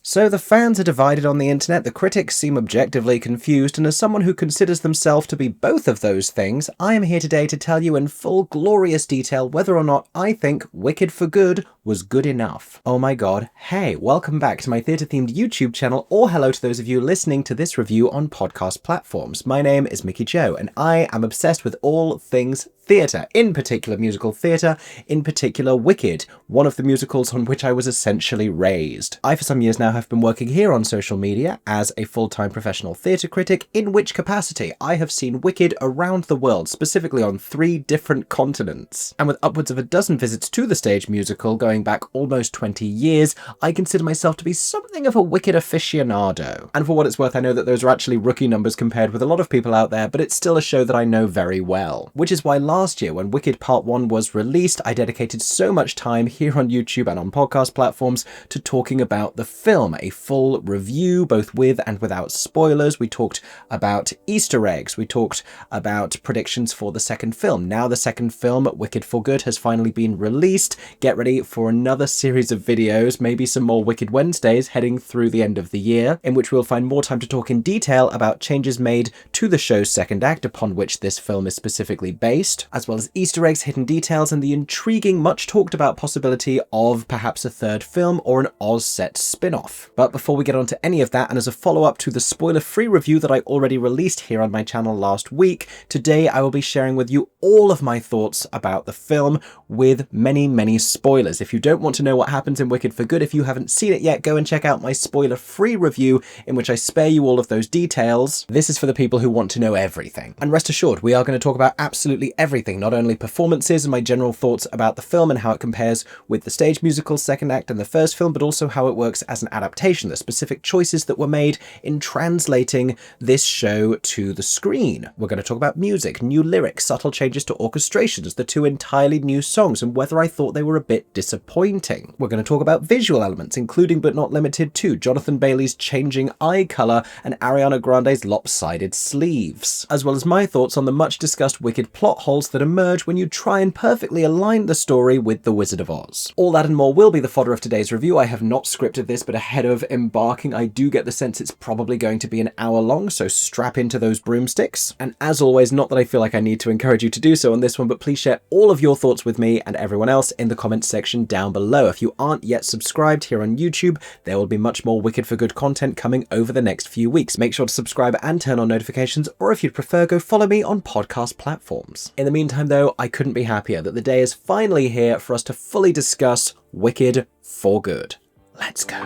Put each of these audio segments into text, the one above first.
So the fans are divided on the internet, the critics seem objectively confused, and as someone who considers themselves to be both of those things, I am here today to tell you in full glorious detail whether or not I think Wicked for Good was good enough. Oh my god, hey, welcome back to my theatre-themed YouTube channel, or hello to those of you listening to this review on podcast platforms. My name is Mickey Joe, and I am obsessed with all things theatre, in particular musical theatre, in particular Wicked, one of the musicals on which I was essentially raised. I for some years now have been working here on social media as a full-time professional theatre critic, in which capacity I have seen Wicked around the world, specifically on 3 different continents. And with upwards of a dozen visits to the stage musical going back almost 20 years, I consider myself to be something of a Wicked aficionado. And for what it's worth, I know that those are actually rookie numbers compared with a lot of people out there, but it's still a show that I know very well. Which is why last year, when Wicked Part 1 was released, I dedicated so much time here on YouTube and on podcast platforms to talking about the film, a full review, both with and without spoilers. We talked about Easter eggs, we talked about predictions for the second film. Now the second film, Wicked for Good, has finally been released. Get ready for another series of videos, maybe some more Wicked Wednesdays heading through the end of the year, in which we'll find more time to talk in detail about changes made to the show's second act, upon which this film is specifically based, as well as Easter eggs, hidden details, and the intriguing, much talked about possibility of perhaps a third film or an Oz set spin-off. But before we get on to any of that, and as a follow-up to the spoiler-free review that I already released here on my channel last week, today I will be sharing with you all of my thoughts about the film with many spoilers. If you don't want to know what happens in Wicked for Good, if you haven't seen it yet, go and check out my spoiler-free review in which I spare you all of those details. This is for the people who want to know everything. And rest assured, we are going to talk about absolutely everything, not only performances and my general thoughts about the film and how it compares with the stage musical's second act and the first film, but also how it works as an adaptation, the specific choices that were made in translating this show to the screen. We're going to talk about music, new lyrics, subtle changes to orchestrations, the 2 entirely new songs, and whether I thought they were a bit disappointing. We're going to talk about visual elements, including but not limited to Jonathan Bailey's changing eye colour and Ariana Grande's lopsided sleeves, as well as my thoughts on the much discussed Wicked plot holes that emerge when you try and perfectly align the story with The Wizard of Oz. All that and more will be the fodder of today's review. I have not scripted this, but ahead of embarking, I do get the sense it's probably going to be an hour long, so strap into those broomsticks. And as always, not that I feel like I need to encourage you to do so on this one, but please share all of your thoughts with me and everyone else in the comments section down below. If you aren't yet subscribed here on YouTube, there will be much more Wicked for Good content coming over the next few weeks. Make sure to subscribe and turn on notifications, or if you'd prefer, go follow me on podcast platforms. In the meantime though, I couldn't be happier that the day is finally here for us to fully discuss Wicked for Good. Let's go.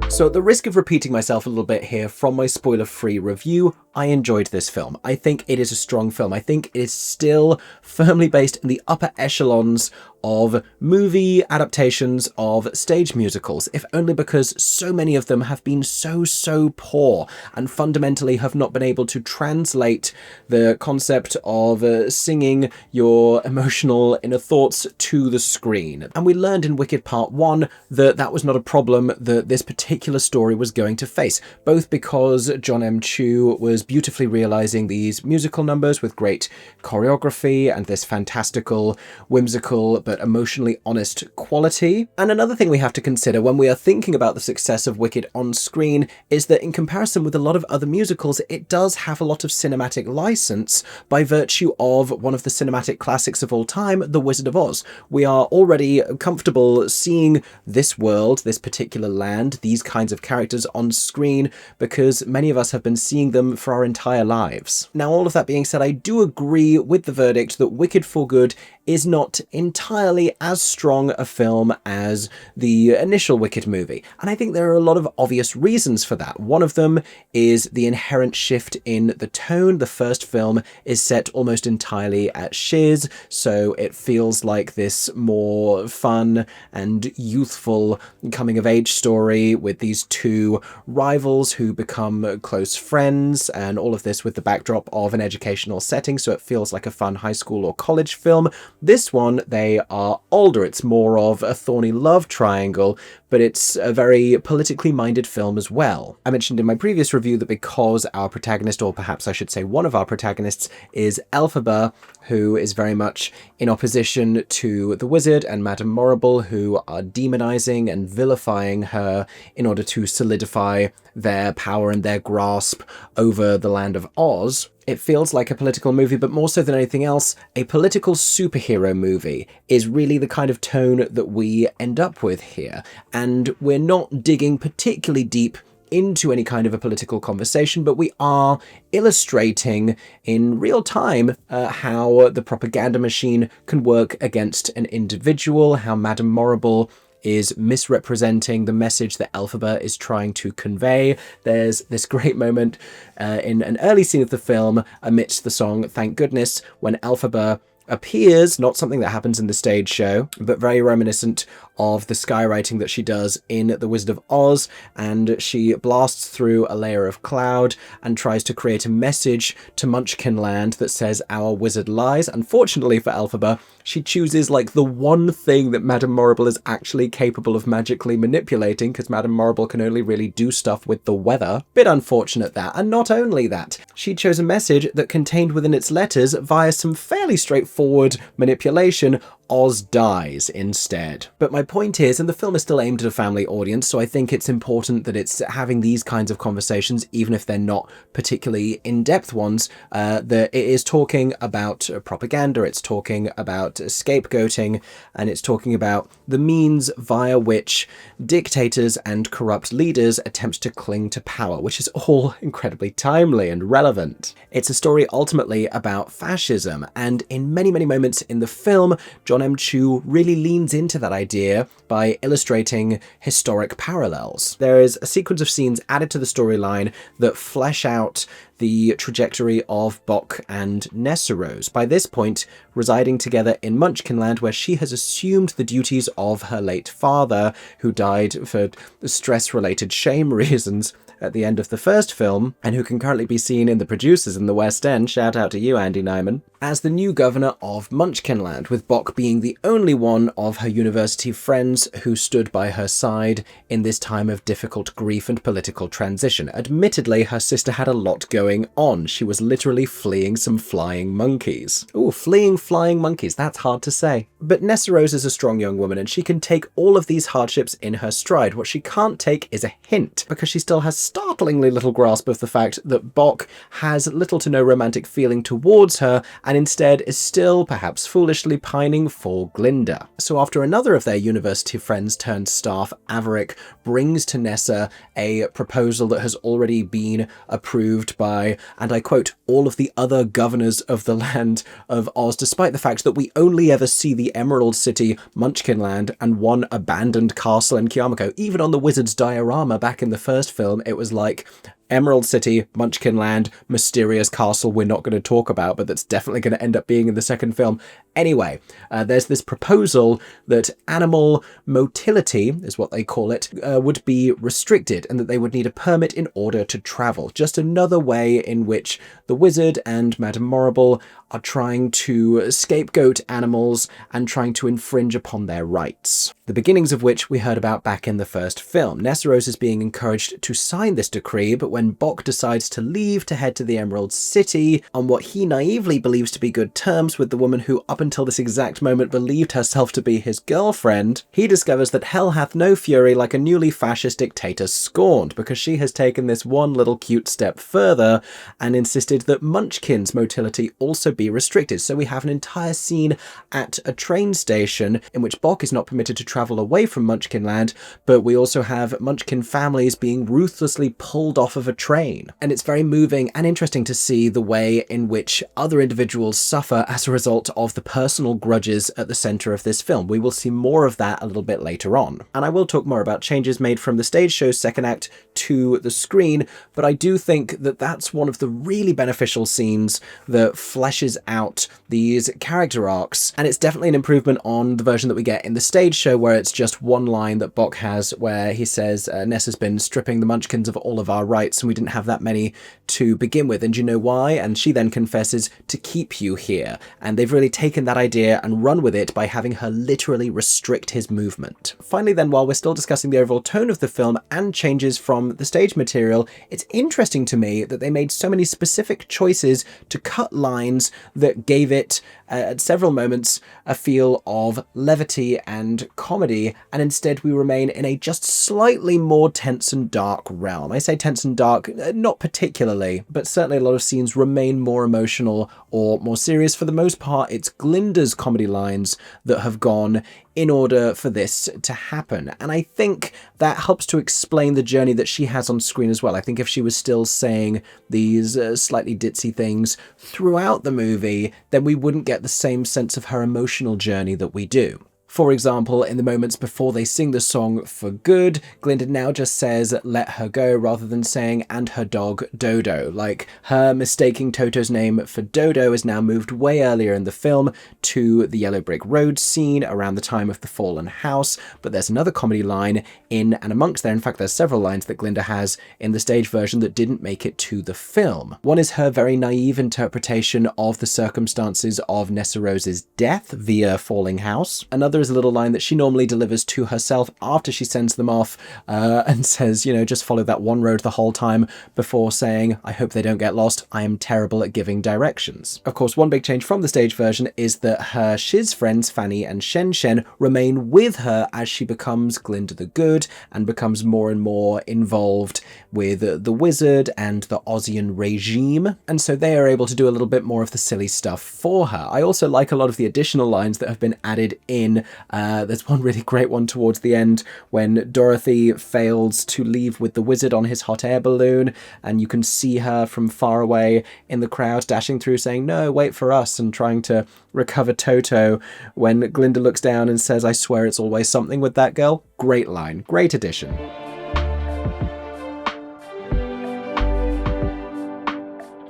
So at the risk of repeating myself a little bit here from my spoiler-free review, I enjoyed this film. I think it is a strong film. I think it is still firmly based in the upper echelons of movie adaptations of stage musicals, if only because so many of them have been so poor and fundamentally have not been able to translate the concept of singing your emotional inner thoughts to the screen. And we learned in Wicked Part 1 that that was not a problem that this particular story was going to face, both because Jon M Chu was beautifully realizing these musical numbers with great choreography and this fantastical, whimsical, but emotionally honest quality. And another thing we have to consider when we are thinking about the success of Wicked on screen is that in comparison with a lot of other musicals, it does have a lot of cinematic license by virtue of one of the cinematic classics of all time, The Wizard of Oz. We are already comfortable seeing this world, this particular land, these kinds of characters on screen because many of us have been seeing them for our entire lives. Now, all of that being said, I do agree with the verdict that Wicked for Good is not entirely as strong a film as the initial Wicked movie. And I think there are a lot of obvious reasons for that. One of them is the inherent shift in the tone. The first film is set almost entirely at Shiz, so it feels like this more fun and youthful coming-of-age story with these 2 rivals who become close friends, and all of this with the backdrop of an educational setting, so it feels like a fun high school or college film. This one, they are older. It's more of a thorny love triangle but it's a very politically minded film as well. I mentioned in my previous review that because our protagonist, or perhaps I should say one of our protagonists, is Elphaba, who is very much in opposition to the wizard and Madame Morrible, who are demonizing and vilifying her in order to solidify their power and their grasp over the land of Oz. It feels like a political movie, but more so than anything else, a political superhero movie is really the kind of tone that we end up with here. And we're not digging particularly deep into any kind of a political conversation, but we are illustrating in real time how the propaganda machine can work against an individual, how Madame Morrible is misrepresenting the message that Elphaba is trying to convey. There's this great moment in an early scene of the film amidst the song Thank Goodness when Elphaba appears, not something that happens in the stage show, but very reminiscent of the skywriting that she does in The Wizard of Oz, and she blasts through a layer of cloud and tries to create a message to Munchkin Land that says our wizard lies. Unfortunately for Elphaba, she chooses like the one thing that Madame Morrible is actually capable of magically manipulating, because Madame Morrible can only really do stuff with the weather. Bit unfortunate that. And not only that, she chose a message that contained within its letters, via some fairly straightforward manipulation, Oz dies instead. But my point is, and the film is still aimed at a family audience, so I think it's important that it's having these kinds of conversations, even if they're not particularly in-depth ones, that it is talking about propaganda, it's talking about scapegoating, and it's talking about the means via which dictators and corrupt leaders attempt to cling to power, which is all incredibly timely and relevant. It's a story ultimately about fascism, and in many, many moments in the film, Jon M Chu really leans into that idea by illustrating historic parallels. There is a sequence of scenes added to the storyline that flesh out the trajectory of Boq and Nessarose, by this point residing together in Munchkinland, where she has assumed the duties of her late father, who died for stress-related shame reasons at the end of the first film, and who can currently be seen in The Producers in the West End, shout out to you, Andy Nyman, as the new governor of Munchkinland, with Boq being the only one of her university friends who stood by her side in this time of difficult grief and political transition. Admittedly, her sister had a lot going on. She was literally fleeing some flying monkeys. Ooh, fleeing flying monkeys, that's hard to say. But Nessarose is a strong young woman, and she can take all of these hardships in her stride. What she can't take is a hint, because she still has startlingly little grasp of the fact that Boq has little to no romantic feeling towards her, and instead is still, perhaps foolishly, pining for Glinda. So after another of their university friends turned staff, Averick, brings to Nessa a proposal that has already been approved by, and I quote, all of the other governors of the land of Oz, despite the fact that we only ever see the Emerald City, Munchkinland, and one abandoned castle in Kiamako. Even on the wizard's diorama back in the first film, it was like Emerald City, Munchkinland, mysterious castle we're not going to talk about, but that's definitely going to end up being in the second film. Anyway, there's this proposal that animal motility, is what they call it, would be restricted, and that they would need a permit in order to travel. Just another way in which the wizard and Madame Morrible are trying to scapegoat animals and trying to infringe upon their rights. The beginnings of which we heard about back in the first film. Nessarose is being encouraged to sign this decree, but when Boq decides to leave to head to the Emerald City on what he naively believes to be good terms with the woman who up until this exact moment believed herself to be his girlfriend, he discovers that hell hath no fury like a newly fascist dictator scorned, because she has taken this one little cute step further and insisted that Munchkin's motility also be restricted. So we have an entire scene at a train station in which Boq is not permitted to travel away from Munchkinland, but we also have Munchkin families being ruthlessly pulled off of a train. And it's very moving and interesting to see the way in which other individuals suffer as a result of the personal grudges at the center of this film. We will see more of that a little bit later on. And I will talk more about changes made from the stage show's second act to the screen, but I do think that that's one of the really beneficial scenes that fleshes out these character arcs, and it's definitely an improvement on the version that we get in the stage show, where it's just one line that Boq has where he says, Ness has been stripping the Munchkins of all of our rights bits and we didn't have that many to begin with. And you know why? And she then confesses, to keep you here. And they've really taken that idea and run with it by having her literally restrict his movement. Finally then, while we're still discussing the overall tone of the film and changes from the stage material, it's interesting to me that they made so many specific choices to cut lines that gave it, at several moments, a feel of levity and comedy, and instead we remain in a just slightly more tense and dark realm. I say tense and dark, not particularly, but certainly a lot of scenes remain more emotional or more serious. For the most part, it's Glinda's comedy lines that have gone in order for this to happen. And I think that helps to explain the journey that she has on screen as well. I think if she was still saying these slightly ditzy things throughout the movie, then we wouldn't get the same sense of her emotional journey that we do. For example, in the moments before they sing the song For Good, Glinda now just says, let her go, rather than saying, and her dog Dodo. Like, her mistaking Toto's name for Dodo is now moved way earlier in the film to the Yellow Brick Road scene around the time of the fallen house. But there's another comedy line in and amongst there. In fact, there's several lines that Glinda has in the stage version that didn't make it to the film. One is her very naive interpretation of the circumstances of Nessarose's death via falling house. Another is a little line that she normally delivers to herself after she sends them off and says, you know, just follow that one road the whole time, before saying, I hope they don't get lost. I am terrible at giving directions. Of course, one big change from the stage version is that her Shiz friends, Fanny and Shen Shen, remain with her as she becomes Glinda the Good and becomes more and more involved with the wizard and the Ozian regime. And so they are able to do a little bit more of the silly stuff for her. I also like a lot of the additional lines that have been added in. There's one really great one towards the end when Dorothy fails to leave with the wizard on his hot air balloon, and you can see her from far away in the crowd dashing through saying, no, wait for us, and trying to recover Toto, when Glinda looks down and says, I swear it's always something with that girl. Great line, great addition.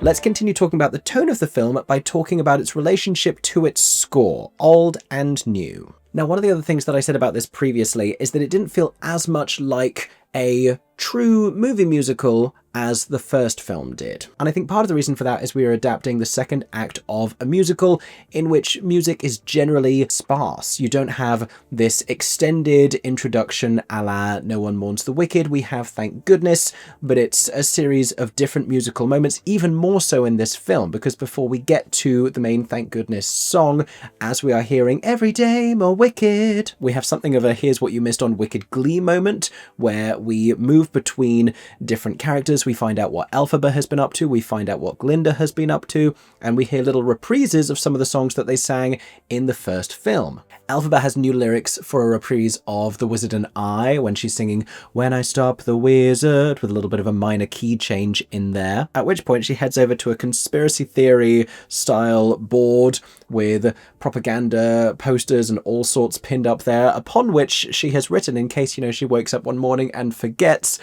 Let's continue talking about the tone of the film by talking about its relationship to its score, old and new. Now, one of the other things that I said about this previously is that it didn't feel as much like a true movie musical as the first film did. And I think part of the reason for that is we are adapting the second act of a musical in which music is generally sparse. You don't have this extended introduction a la No One Mourns the Wicked. We have Thank Goodness, but it's a series of different musical moments, even more so in this film, because before we get to the main Thank Goodness song, as we are hearing Every Day More Wicked, we have something of a Here's What You Missed on Wicked Glee moment, where we move between different characters. We find out what Elphaba has been up to, we find out what Glinda has been up to, and we hear little reprises of some of the songs that they sang in the first film. Elphaba has new lyrics for a reprise of The Wizard and I, when she's singing When I Stop the Wizard, with a little bit of a minor key change in there, at which point she heads over to a conspiracy theory style board with propaganda posters and all sorts pinned up there, upon which she has written, in case, you know, she wakes up one morning and forgets,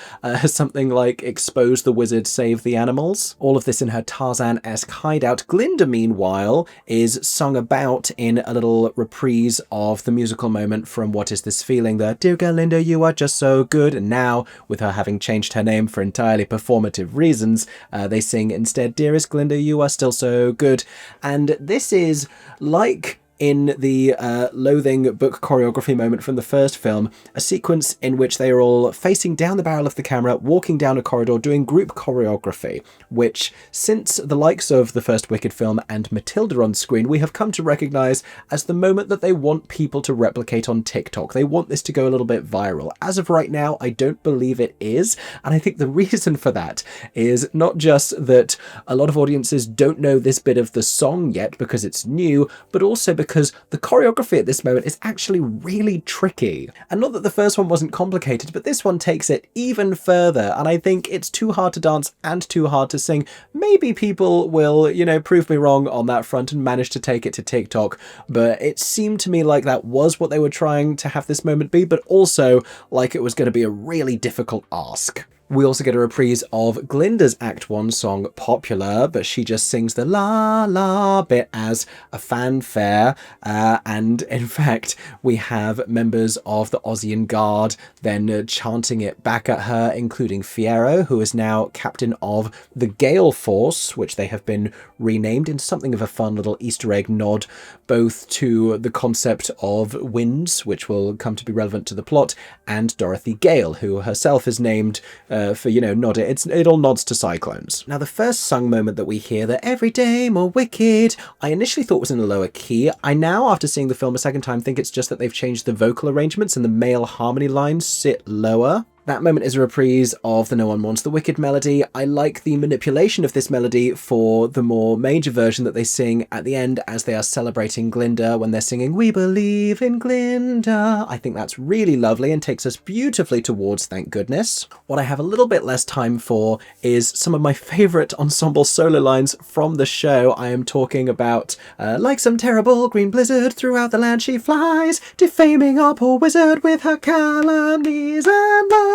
something like expose the wizard, save the animals. All of this in her Tarzan-esque hideout. Glinda, meanwhile, is sung about in a little reprise of the musical moment from What Is This Feeling, the Dear Glinda, you are just so good. And now, with her having changed her name for entirely performative reasons, they sing instead, Dearest Glinda, you are still so good. And this is like in the loathing book choreography moment from the first film, a sequence in which they are all facing down the barrel of the camera, walking down a corridor, doing group choreography, which, since the likes of the first Wicked film and Matilda on screen, we have come to recognise as the moment that they want people to replicate on TikTok. They want this to go a little bit viral. As of right now, I don't believe it is, and I think the reason for that is not just that a lot of audiences don't know this bit of the song yet because it's new, but also because the choreography at this moment is actually really tricky. And not that the first one wasn't complicated, but this one takes it even further, and I think it's too hard to dance and too hard to sing. Maybe people will, you know, prove me wrong on that front and manage to take it to TikTok, but it seemed to me like that was what they were trying to have this moment be, but also like it was going to be a really difficult ask. We also get a reprise of Glinda's Act 1 song, Popular, but she just sings the la la bit as a fanfare. And in fact, we have members of the Ozian Guard then chanting it back at her, including Fiyero, who is now captain of the Gale Force, which they have been renamed in something of a fun little Easter egg nod, both to the concept of winds, which will come to be relevant to the plot, and Dorothy Gale, who herself is named for, it all nods to cyclones. Now, the first sung moment that we hear, the Every Day More Wicked, I initially thought was in a lower key. I now, after seeing the film a second time, think it's just that they've changed the vocal arrangements and the male harmony lines sit lower. That moment is a reprise of the No One Wants the Wicked melody. I like the manipulation of this melody for the more major version that they sing at the end as they are celebrating Glinda when they're singing We Believe in Glinda. I think that's really lovely and takes us beautifully towards Thank Goodness. What I have a little bit less time for is some of my favourite ensemble solo lines from the show. I am talking about like some terrible green blizzard throughout the land she flies, defaming our poor wizard with her calumnies and lies.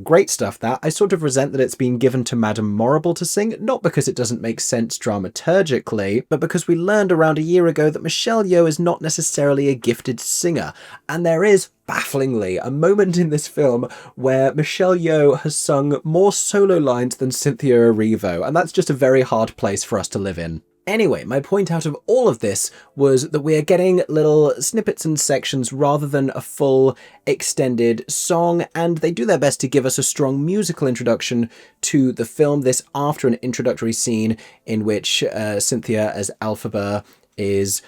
Great stuff, that. I sort of resent that it's been given to Madame Morrible to sing, not because it doesn't make sense dramaturgically, but because we learned around a year ago that Michelle Yeoh is not necessarily a gifted singer, and there is, bafflingly, a moment in this film where Michelle Yeoh has sung more solo lines than Cynthia Erivo, and that's just a very hard place for us to live in. Anyway, my point out of all of this was that we are getting little snippets and sections rather than a full extended song, and they do their best to give us a strong musical introduction to the film. This after an introductory scene in which Cynthia as Elphaba is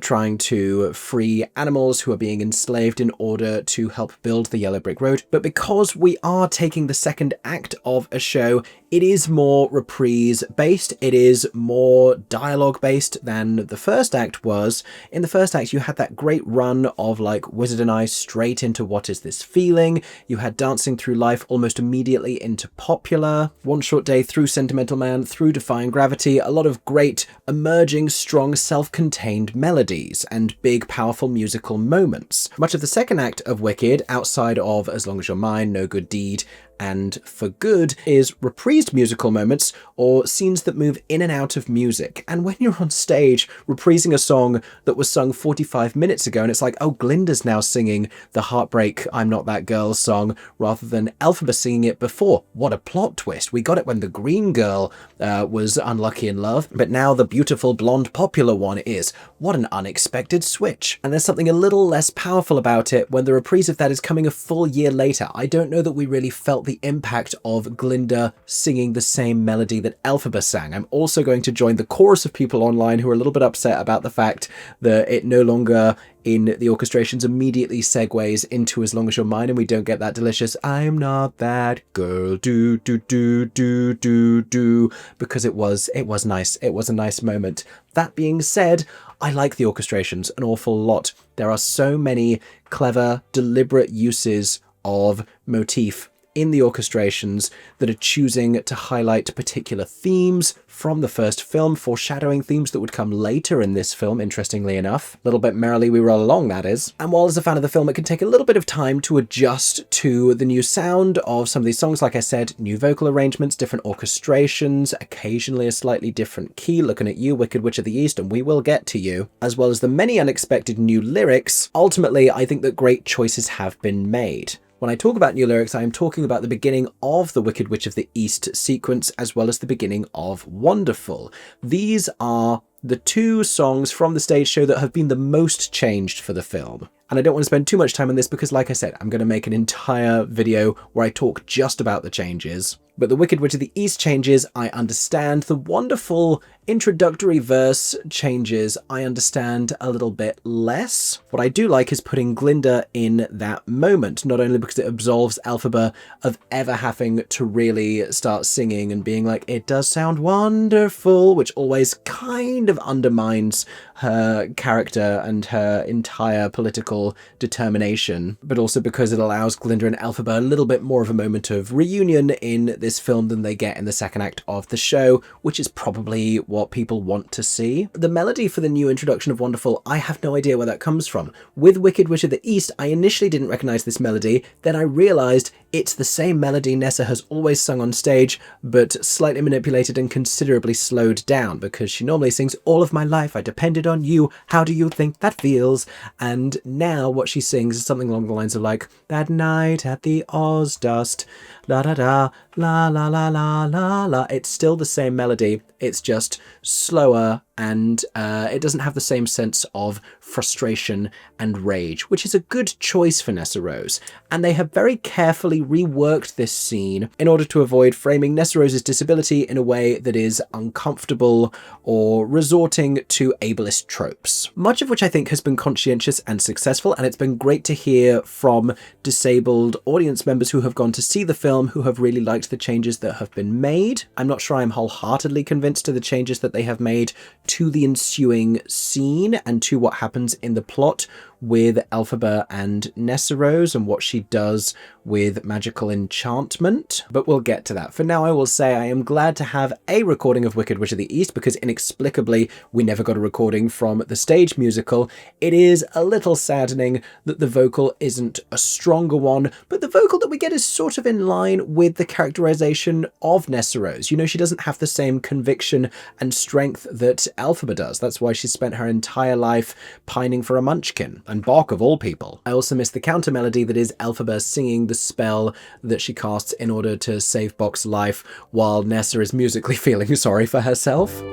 trying to free animals who are being enslaved in order to help build the Yellow Brick Road. But because we are taking the second act of a show, it is more reprise based, it is more dialogue based than the first act was. In the first act, you had that great run of like Wizard and I straight into What Is This Feeling? You had Dancing Through Life almost immediately into Popular, One Short Day through Sentimental Man, through Defying Gravity, a lot of great emerging, strong, self-contained melodies and big, powerful musical moments. Much of the second act of Wicked, outside of As Long As You're Mine, No Good Deed, and For Good, is reprised musical moments or scenes that move in and out of music. And when you're on stage reprising a song that was sung 45 minutes ago and it's like, oh, Glinda's now singing the Heartbreak I'm Not That Girl song rather than Elphaba singing it before. What a plot twist. We got it when the green girl was unlucky in love, but now the beautiful blonde popular one is. What an unexpected switch. And there's something a little less powerful about it when the reprise of that is coming a full year later. I don't know that we really felt the impact of Glinda singing the same melody that Elphaba sang. I'm also going to join the chorus of people online who are a little bit upset about the fact that it no longer in the orchestrations immediately segues into As Long As You're Mine and we don't get that delicious I'm not that girl do do do do do do, because it was nice. It was a nice moment. That being said, I like the orchestrations an awful lot. There are so many clever, deliberate uses of motif in the orchestrations that are choosing to highlight particular themes from the first film, foreshadowing themes that would come later in this film, interestingly enough. A little bit Merrily We Roll Along, that is. And while as a fan of the film, it can take a little bit of time to adjust to the new sound of some of these songs. Like I said, new vocal arrangements, different orchestrations, occasionally a slightly different key. Looking at you, Wicked Witch of the East, and we will get to you. As well as the many unexpected new lyrics, ultimately, I think that great choices have been made. When I talk about new lyrics, I am talking about the beginning of the Wicked Witch of the East sequence, as well as the beginning of Wonderful. These are the two songs from the stage show that have been the most changed for the film. And I don't want to spend too much time on this because, like I said, I'm going to make an entire video where I talk just about the changes. But the Wicked Witch of the East changes, I understand. The Wonderful introductory verse changes, I understand a little bit less. What I do like is putting Glinda in that moment, not only because it absolves Elphaba of ever having to really start singing and being like, it does sound wonderful, which always kind of undermines her character and her entire political determination, but also because it allows Glinda and Elphaba a little bit more of a moment of reunion in this this film than they get in the second act of the show, which is probably what people want to see. The melody for the new introduction of Wonderful, I have no idea where that comes from. With Wicked Witch of the East, I initially didn't recognise this melody, then I realised it's the same melody Nessa has always sung on stage, but slightly manipulated and considerably slowed down, because she normally sings All of My Life, I Depended on You, How Do You Think That Feels? And now what she sings is something along the lines of like, That night at the Oz Dust, la da da, la la la la la la. It's still the same melody, it's just slower, and it doesn't have the same sense of frustration and rage, which is a good choice for Nessa Rose. And they have very carefully reworked this scene in order to avoid framing Nessa Rose's disability in a way that is uncomfortable or resorting to ableist tropes. Much of which I think has been conscientious and successful, and it's been great to hear from disabled audience members who have gone to see the film who have really liked the changes that have been made. I'm not sure I'm wholeheartedly convinced to the changes that they have made to the ensuing scene and to what happens in the plot with Elphaba and Nessa Rose and what she does with magical enchantment, but we'll get to that. For now, I will say I am glad to have a recording of Wicked Witch of the East, because inexplicably we never got a recording from the stage musical. It is a little saddening that the vocal isn't a stronger one, but the vocal that we get is sort of in line with the characterization of Nessa Rose. You know, she doesn't have the same conviction and strength that Elphaba does. That's why she spent her entire life pining for a munchkin, and Bach of all people. I also miss the counter melody that is Elphaba singing the spell that she casts in order to save Bach's life, while Nessa is musically feeling sorry for herself.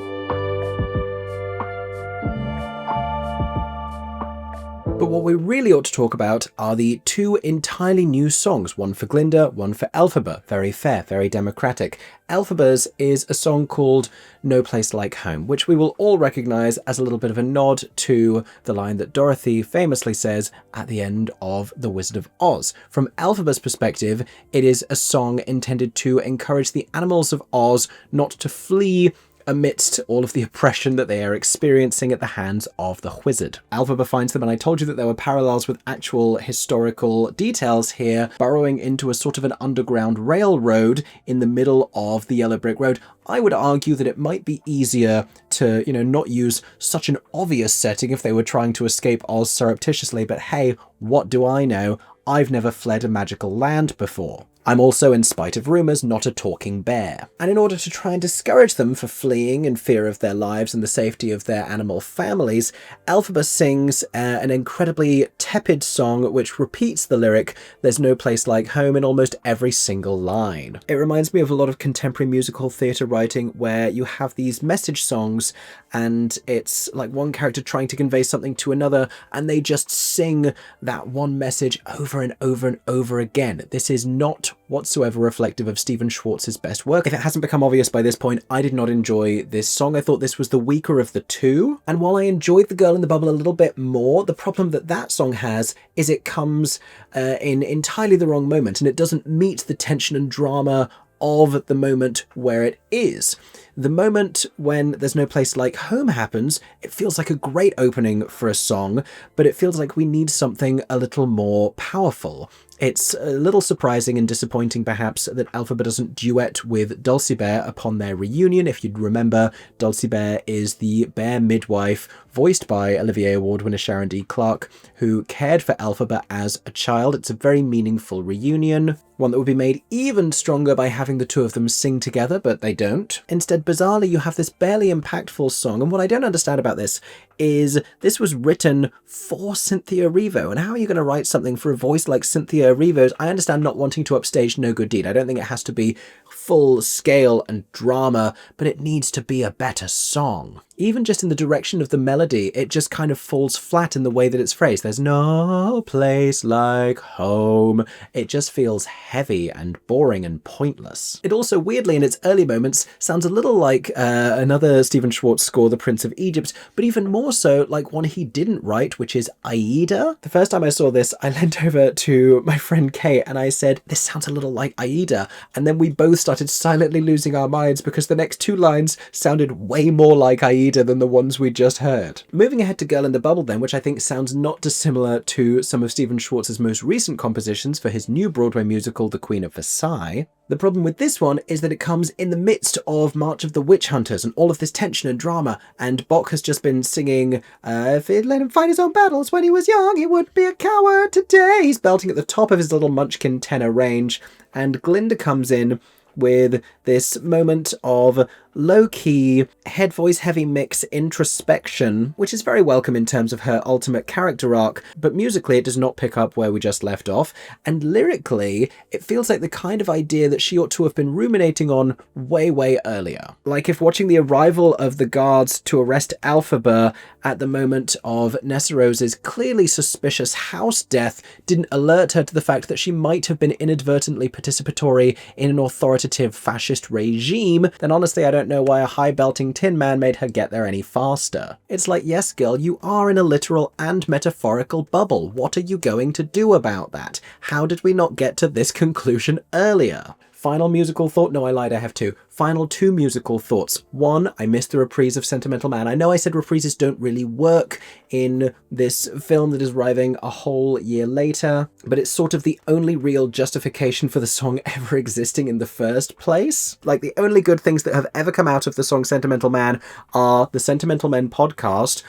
But what we really ought to talk about are the two entirely new songs, one for Glinda, one for Elphaba. Very fair, very democratic. Elphaba's is a song called No Place Like Home, which we will all recognise as a little bit of a nod to the line that Dorothy famously says at the end of The Wizard of Oz. From Elphaba's perspective, it is a song intended to encourage the animals of Oz not to flee amidst all of the oppression that they are experiencing at the hands of the wizard. Elphaba finds them, and I told you that there were parallels with actual historical details here, burrowing into a sort of an underground railroad in the middle of the Yellow Brick Road. I would argue that it might be easier to, not use such an obvious setting if they were trying to escape Oz surreptitiously, but hey, what do I know? I've never fled a magical land before. I'm also, in spite of rumours, not a talking bear. And in order to try and discourage them for fleeing in fear of their lives and the safety of their animal families, Elphaba sings an incredibly tepid song which repeats the lyric, "There's no place like home," in almost every single line. It reminds me of a lot of contemporary musical theatre writing where you have these message songs and it's like one character trying to convey something to another and they just sing that one message over and over and over again. This is not whatsoever reflective of Stephen Schwartz's best work. If it hasn't become obvious by this point, I did not enjoy this song. I thought this was the weaker of the two. And while I enjoyed The Girl in the Bubble a little bit more, the problem that that song has is it comes in entirely the wrong moment, and it doesn't meet the tension and drama of the moment where it is. The moment when There's No Place Like Home happens, it feels like a great opening for a song, but it feels like we need something a little more powerful. It's a little surprising and disappointing, perhaps, that Elphaba doesn't duet with Dulcibert upon their reunion. If you'd remember, Dulcibert is the bear midwife voiced by Olivier Award winner Sharon D. Clarke, who cared for Elphaba as a child. It's a very meaningful reunion, one that would be made even stronger by having the two of them sing together, but they don't. Instead, bizarrely, you have this barely impactful song, and what I don't understand about this is this was written for Cynthia Erivo, and how are you going to write something for a voice like Cynthia Erivo's? I understand not wanting to upstage No Good Deed. I don't think it has to be full scale and drama, but it needs to be a better song. Even just in the direction of the melody, it just kind of falls flat in the way that it's phrased. There's no place like home. It just feels heavy and boring and pointless. It also, weirdly, in its early moments, sounds a little like another Stephen Schwartz score, The Prince of Egypt, but even more more so like one he didn't write, which is Aida. The first time I saw this, I leant over to my friend Kate and I said, this sounds a little like Aida. And then we both started silently losing our minds because the next two lines sounded way more like Aida than the ones we just heard. Moving ahead to Girl in the Bubble then, which I think sounds not dissimilar to some of Stephen Schwartz's most recent compositions for his new Broadway musical, The Queen of Versailles. The problem with this one is that it comes in the midst of March of the Witch Hunters and all of this tension and drama, and Bach has just been singing, if he'd let him fight his own battles when he was young, he wouldn't be a coward today. He's belting at the top of his little Munchkin tenor range, and Glinda comes in with this moment of low-key, head voice heavy mix introspection, which is very welcome in terms of her ultimate character arc, but musically it does not pick up where we just left off, and lyrically it feels like the kind of idea that she ought to have been ruminating on way earlier. Like if watching the arrival of the guards to arrest Elphaba at the moment of Nessarose's clearly suspicious house death didn't alert her to the fact that she might have been inadvertently participatory in an authoritative fascist regime, then honestly I don't know why a high-belting Tin Man made her get there any faster. It's like, yes girl, you are in a literal and metaphorical bubble. What are you going to do about that? How did we not get to this conclusion earlier? Final musical thought? No, I lied, I have two. Final two musical thoughts. One, I missed the reprise of Sentimental Man. I know I said reprises don't really work in this film that is arriving a whole year later, but it's sort of the only real justification for the song ever existing in the first place. Like, the only good things that have ever come out of the song Sentimental Man are the Sentimental Men podcast,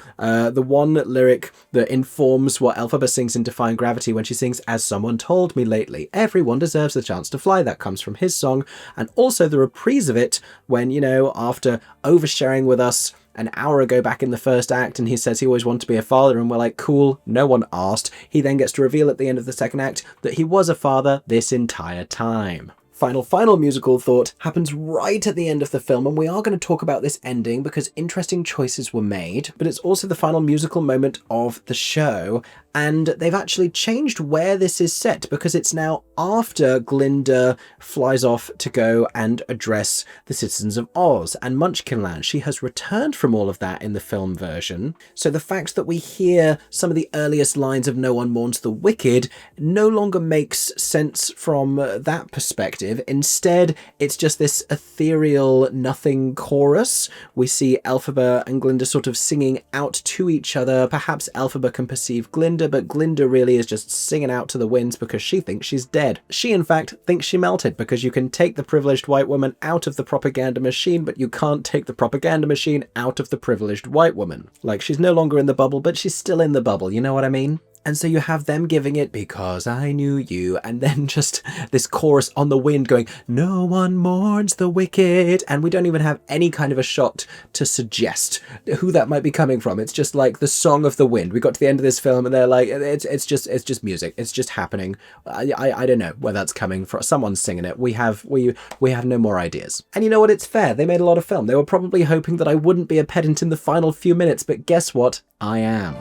the one lyric that informs what Elphaba sings in Defying Gravity when she sings, as someone told me lately, everyone deserves the chance to fly. That comes from his song, and also the reprise of it when, you know, after oversharing with us an hour ago back in the first act and he says he always wanted to be a father and we're like, cool, no one asked. He then gets to reveal at the end of the second act that he was a father this entire time. Final musical thought happens right at the end of the film, and we are going to talk about this ending because interesting choices were made, but it's also the final musical moment of the show, and they've actually changed where this is set because it's now after Glinda flies off to go and address the citizens of Oz and Munchkinland. She has returned from all of that in the film version, so the fact that we hear some of the earliest lines of No One Mourns the Wicked no longer makes sense from that perspective. Instead, it's just this ethereal nothing chorus. We see Elphaba and Glinda sort of singing out to each other. Perhaps Elphaba can perceive Glinda, but Glinda really is just singing out to the winds because she thinks she's dead. She, in fact, thinks she melted because you can take the privileged white woman out of the propaganda machine, but you can't take the propaganda machine out of the privileged white woman. Like, she's no longer in the bubble, but she's still in the bubble, you know what I mean? And so you have them giving it because I knew you, and then just this chorus on the wind going, no one mourns the wicked, and we don't even have any kind of a shot to suggest who that might be coming from. It's just like the song of the wind. We got to the end of this film and they're like, it's just music. It's just happening. I don't know where that's coming from. Someone's singing it. We have no more ideas. And you know what? It's fair. They made a lot of film. They were probably hoping that I wouldn't be a pedant in the final few minutes, but guess what? I am.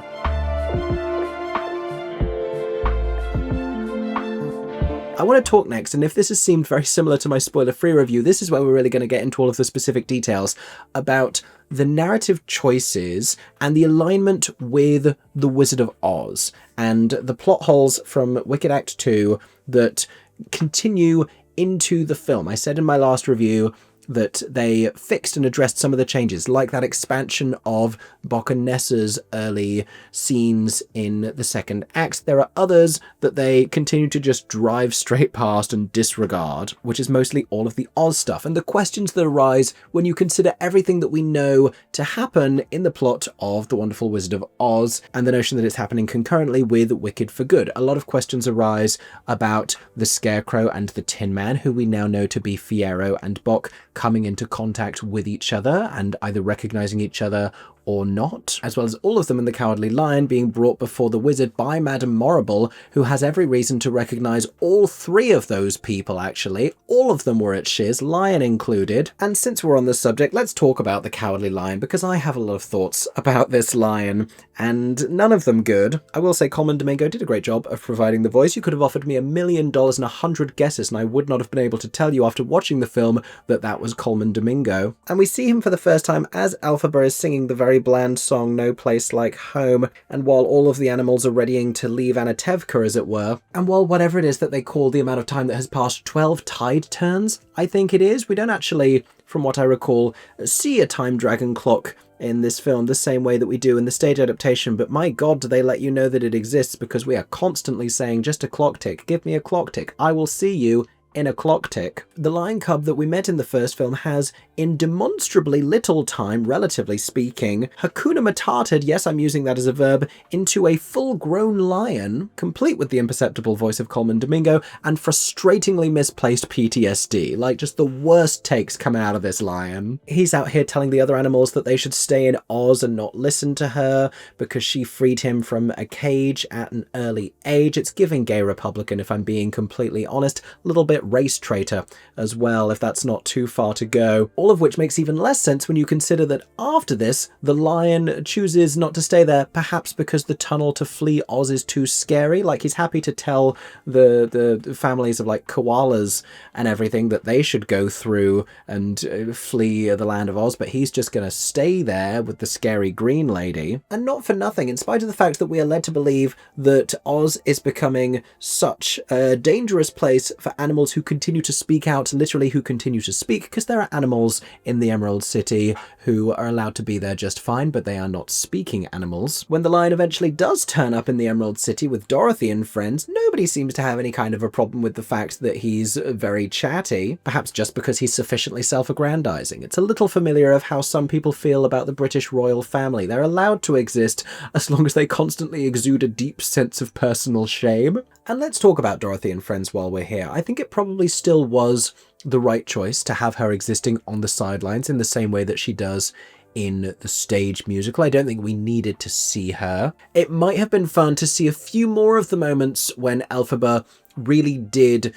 I want to talk next, and if this has seemed very similar to my spoiler-free review, this is where we're really going to get into all of the specific details about the narrative choices and the alignment with The Wizard of Oz, and the plot holes from Wicked Act 2 that continue into the film. I said in my last review that they fixed and addressed some of the changes, like that expansion of Bok and Nessa's early scenes in the second act. There are others that they continue to just drive straight past and disregard, which is mostly all of the Oz stuff, and the questions that arise when you consider everything that we know to happen in the plot of The Wonderful Wizard of Oz, and the notion that it's happening concurrently with Wicked for Good. A lot of questions arise about the Scarecrow and the Tin Man, who we now know to be Fiyero and Bok, coming into contact with each other and either recognizing each other or not, as well as all of them in The Cowardly Lion being brought before the wizard by Madame Morrible, who has every reason to recognize all three of those people, actually. All of them were at Shiz, Lion included. And since we're on this subject, let's talk about The Cowardly Lion, because I have a lot of thoughts about this lion, and none of them good. I will say Coleman Domingo did a great job of providing the voice. You could have offered me $1 million and 100 guesses, and I would not have been able to tell you after watching the film that that was Coleman Domingo. And we see him for the first time as Elphaba is singing the very very bland song, No Place Like Home, and while all of the animals are readying to leave Anatevka, as it were, and while whatever it is that they call the amount of time that has passed, 12 tide turns, I think it is, we don't actually, from what I recall, see a time dragon clock in this film the same way that we do in the stage adaptation, but my god, do they let you know that it exists, because we are constantly saying, just a clock tick, give me a clock tick, I will see you in a clock tick. The lion cub that we met in the first film has, in demonstrably little time, relatively speaking, Hakuna Matated, yes, I'm using that as a verb, into a full-grown lion, complete with the imperceptible voice of Coleman Domingo, and frustratingly misplaced PTSD. Like, just the worst takes coming out of this lion. He's out here telling the other animals that they should stay in Oz and not listen to her, because she freed him from a cage at an early age. It's giving gay Republican, if I'm being completely honest, a little bit race traitor as well, if that's not too far to go. All of which makes even less sense when you consider that after this, the lion chooses not to stay there, perhaps because the tunnel to flee Oz is too scary. Like, he's happy to tell the families of, like, koalas and everything that they should go through and flee the land of Oz, but he's just gonna stay there with the scary green lady. And not for nothing, in spite of the fact that we are led to believe that Oz is becoming such a dangerous place for animals who continue to speak out, literally who continue to speak, because there are animals in the Emerald City who are allowed to be there just fine, but they are not speaking animals. When the lion eventually does turn up in the Emerald City with Dorothy and friends, nobody seems to have any kind of a problem with the fact that he's very chatty, perhaps just because he's sufficiently self-aggrandizing. It's a little familiar of how some people feel about the British royal family. They're allowed to exist as long as they constantly exude a deep sense of personal shame. And let's talk about Dorothy and friends while we're here. I think it probably still was the right choice to have her existing on the sidelines in the same way that she does in the stage musical. I don't think we needed to see her. It might have been fun to see a few more of the moments when Elphaba really did,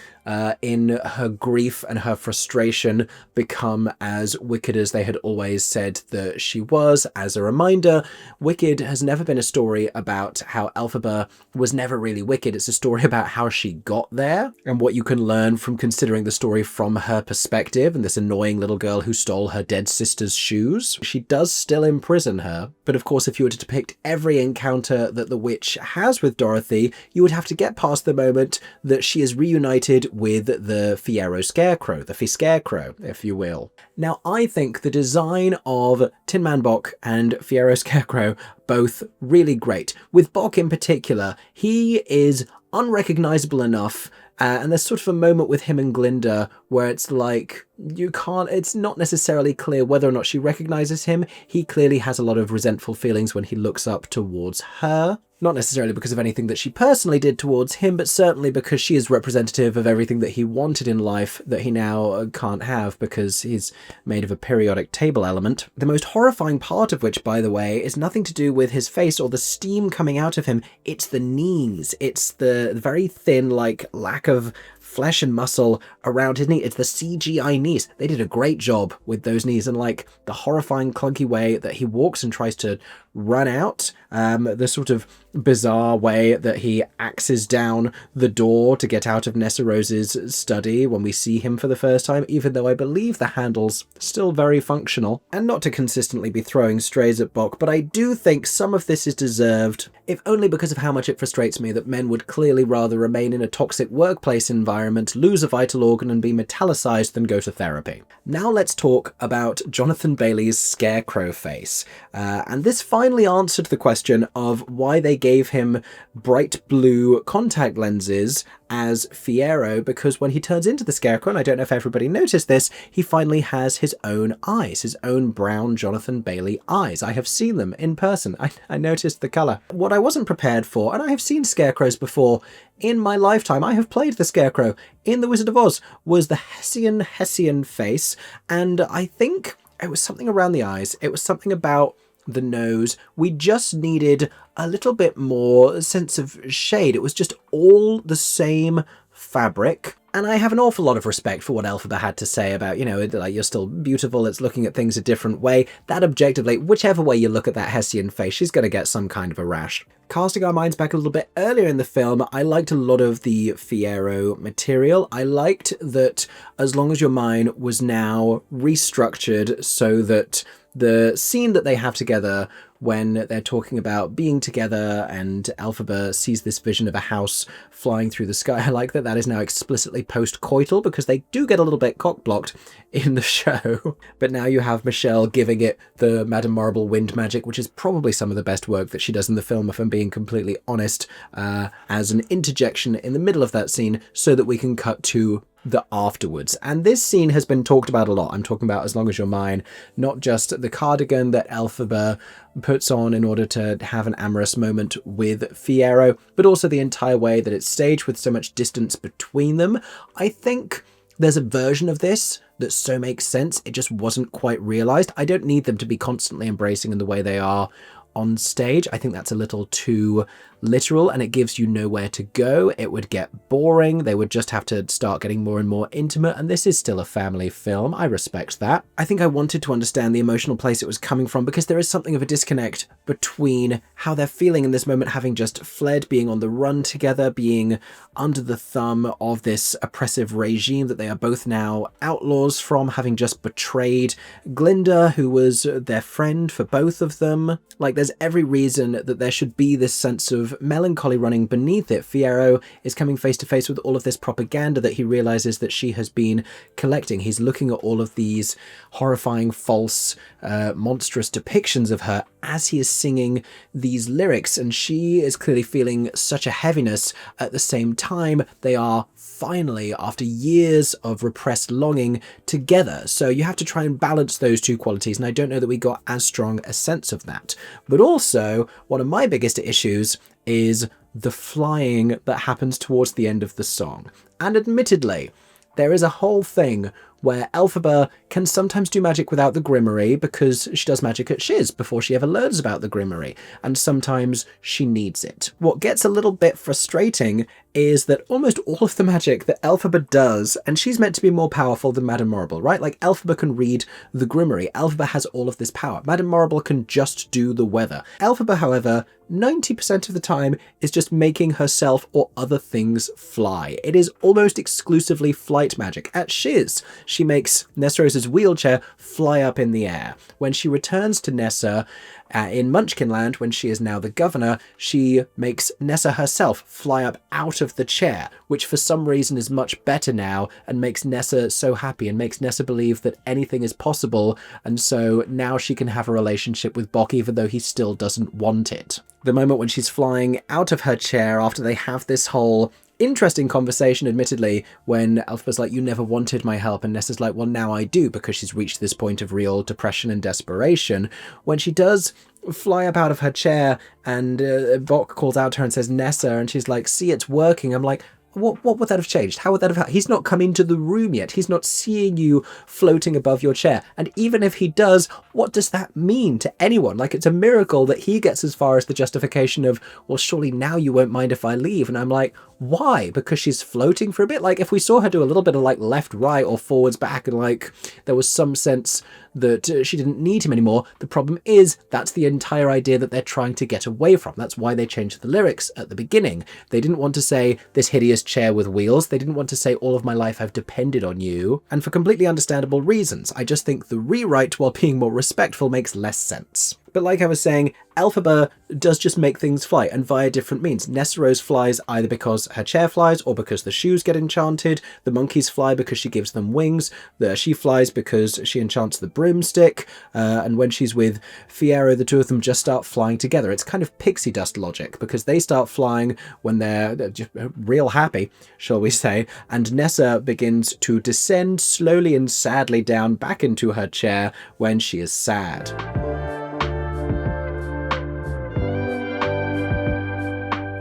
in her grief and her frustration, become as wicked as they had always said that she was. As a reminder, Wicked has never been a story about how Elphaba was never really wicked. It's a story about how she got there and what you can learn from considering the story from her perspective and this annoying little girl who stole her dead sister's shoes. She does still imprison her, but of course if you were to depict every encounter that the witch has with Dorothy, you would have to get past the moment that she is reunited with the Fiyero Scarecrow, the Scarecrow, if you will. Now, I think the design of Tin Man Bok and Fiyero Scarecrow both really great. With Bok in particular, he is unrecognizable enough, and there's sort of a moment with him and Glinda where it's like, it's not necessarily clear whether or not she recognizes him. He clearly has a lot of resentful feelings when he looks up towards her. Not necessarily because of anything that she personally did towards him, but certainly because she is representative of everything that he wanted in life that he now can't have because he's made of a periodic table element. The most horrifying part of which, by the way, is nothing to do with his face or the steam coming out of him. It's the knees. It's the very thin, like, lack of flesh and muscle around his knee. It's the CGI knees. They did a great job with those knees and, like, the horrifying clunky way that he walks and tries to run out, the sort of bizarre way that he axes down the door to get out of Nessa Rose's study when we see him for the first time, even though I believe the handle's still very functional. And not to consistently be throwing strays at Bok, but I do think some of this is deserved, if only because of how much it frustrates me that men would clearly rather remain in a toxic workplace environment, lose a vital organ and be metallicized than go to therapy. Now let's talk about Jonathan Bailey's Scarecrow face. And this finally answered the question of why they gave him bright blue contact lenses as Fiyero, because when he turns into the Scarecrow, and I don't know if everybody noticed this, he finally has his own eyes, his own brown Jonathan Bailey eyes. I have seen them in person. I noticed the colour. What I wasn't prepared for, and I have seen Scarecrows before in my lifetime, I have played the Scarecrow in The Wizard of Oz, was the Hessian face, and I think it was something around the eyes. It was something about the nose. We just needed a little bit more sense of shade. It was just all the same fabric. And I have an awful lot of respect for what Elphaba had to say about, you know, like, you're still beautiful, it's looking at things a different way. That objectively, whichever way you look at that Hessian face, she's going to get some kind of a rash. Casting our minds back a little bit earlier in the film, I liked a lot of the Fiyero material. I liked that as long as your mind was now restructured so that the scene that they have together when they're talking about being together and Elphaba sees this vision of a house flying through the sky. I like that is now explicitly post-coital because they do get a little bit cock-blocked in the show. But now you have Michelle giving it the Madame Marble wind magic, which is probably some of the best work that she does in the film, if I'm being completely honest, as an interjection in the middle of that scene so that we can cut to the afterwards. And this scene has been talked about a lot. I'm talking about As Long As You're Mine, not just the cardigan that Elphaba puts on in order to have an amorous moment with Fiyero, but also the entire way that it's staged with so much distance between them. I think there's a version of this that so makes sense. It just wasn't quite realized. I don't need them to be constantly embracing in the way they are on stage. I think that's a little too literal and it gives you nowhere to go. It would get boring. They would just have to start getting more and more intimate, and this is still a family film. I respect that. I think I wanted to understand the emotional place it was coming from because there is something of a disconnect between how they're feeling in this moment, having just fled, being on the run together, being under the thumb of this oppressive regime that they are both now outlaws from, having just betrayed Glinda, who was their friend for both of them. Like, there's every reason that there should be this sense of melancholy running beneath it. Fiyero is coming face to face with all of this propaganda that he realizes that she has been collecting. He's looking at all of these horrifying, false, monstrous depictions of her as he is singing these lyrics, and she is clearly feeling such a heaviness. At the same time, they are finally, after years of repressed longing, together. So you have to try and balance those two qualities, and I don't know that we got as strong a sense of that. But also, one of my biggest issues is the flying that happens towards the end of the song. And admittedly, there is a whole thing where Elphaba can sometimes do magic without the Grimoire because she does magic at Shiz before she ever learns about the Grimoire, and sometimes she needs it. What gets a little bit frustrating is that almost all of the magic that Elphaba does, and she's meant to be more powerful than Madame Marble, right? Like, Elphaba can read the Grimoire. Elphaba has all of this power. Madame Marble can just do the weather. Elphaba, however, 90% of the time is just making herself or other things fly. It is almost exclusively flight magic. At Shiz, she makes Nessrose's wheelchair fly up in the air. When she returns to Nessa in Munchkinland, when she is now the governor, she makes Nessa herself fly up out of the chair, which for some reason is much better now and makes Nessa so happy and makes Nessa believe that anything is possible, and so now she can have a relationship with Bock even though he still doesn't want it. The moment when she's flying out of her chair after they have this whole interesting conversation, admittedly, when Elphaba's like, you never wanted my help, and Nessa's like, well, now I do, because she's reached this point of real depression and desperation. When she does fly up out of her chair and Bock calls out to her and says, Nessa, and she's like, see, it's working. I'm like, what would that have changed? How would that have... He's not come into the room yet. He's not seeing you floating above your chair. And even if he does, what does that mean to anyone? Like, it's a miracle that he gets as far as the justification of, well, surely now you won't mind if I leave. And I'm like, why? Because she's floating for a bit? Like, if we saw her do a little bit of, like, left, right, or forwards, back, and, like, there was some sense that she didn't need him anymore, the problem is that's the entire idea that they're trying to get away from. That's why they changed the lyrics at the beginning. They didn't want to say, this hideous chair with wheels. They didn't want to say, all of my life I've depended on you. And for completely understandable reasons. I just think the rewrite, while being more respectful, makes less sense. But like I was saying, Elphaba does just make things fly, and via different means. Nessrose flies either because her chair flies or because the shoes get enchanted. The monkeys fly because she gives them wings. She flies because she enchants the broomstick. And when she's with Fiyero, the two of them just start flying together. It's kind of pixie dust logic, because they start flying when they're just real happy, shall we say. And Nessa begins to descend slowly and sadly down back into her chair when she is sad.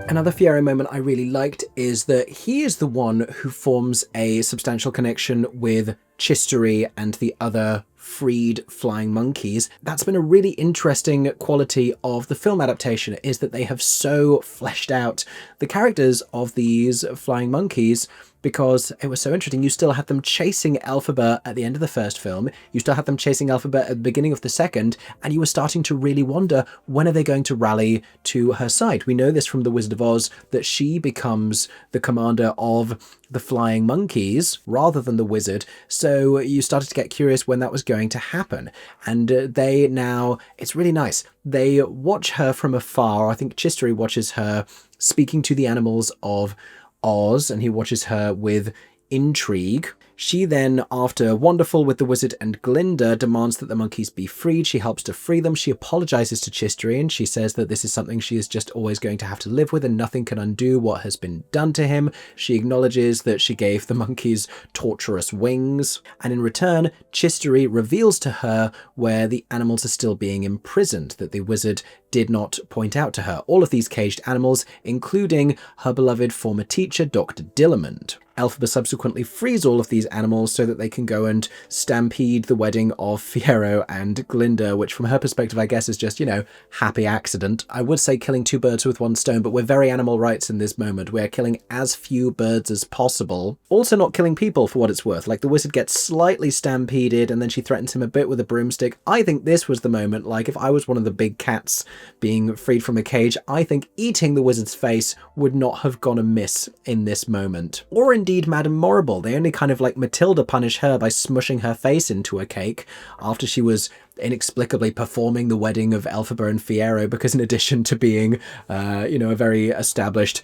Another Fiyero moment I really liked is that he is the one who forms a substantial connection with Chistery and the other freed flying monkeys. That's been a really interesting quality of the film adaptation, is that they have so fleshed out the characters of these flying monkeys, because it was so interesting. You still had them chasing Elphaba at the end of the first film, you still had them chasing Elphaba at the beginning of the second, and you were starting to really wonder, when are they going to rally to her side? We know this from The Wizard of Oz, that she becomes the commander of the flying monkeys rather than the wizard, so you started to get curious when that was going going to happen. And they now, it's really nice. They watch her from afar. I think Chisteri watches her speaking to the animals of Oz, and he watches her with intrigue. She then, after Wonderful with the Wizard and Glinda, demands that the monkeys be freed. She helps to free them. She apologizes to Chisteri, and she says that this is something she is just always going to have to live with, and nothing can undo what has been done to him. She acknowledges that she gave the monkeys torturous wings, and in return, Chisteri reveals to her where the animals are still being imprisoned, that the wizard did not point out to her. All of these caged animals, including her beloved former teacher, Dr. Dillamond. Elphaba subsequently frees all of these animals so that they can go and stampede the wedding of Fiyero and Glinda, which from her perspective, I guess, is just, you know, happy accident. I would say killing two birds with one stone, but we're very animal rights in this moment. We're killing as few birds as possible. Also not killing people for what it's worth. Like, the wizard gets slightly stampeded and then she threatens him a bit with a broomstick. I think this was the moment, like, if I was one of the big cats being freed from a cage, I think eating the wizard's face would not have gone amiss in this moment. Or indeed Madame Morrible. They only kind of like Matilda punish her by smushing her face into a cake after she was inexplicably performing the wedding of Elphaba and Fiyero, because in addition to being, you know, a very established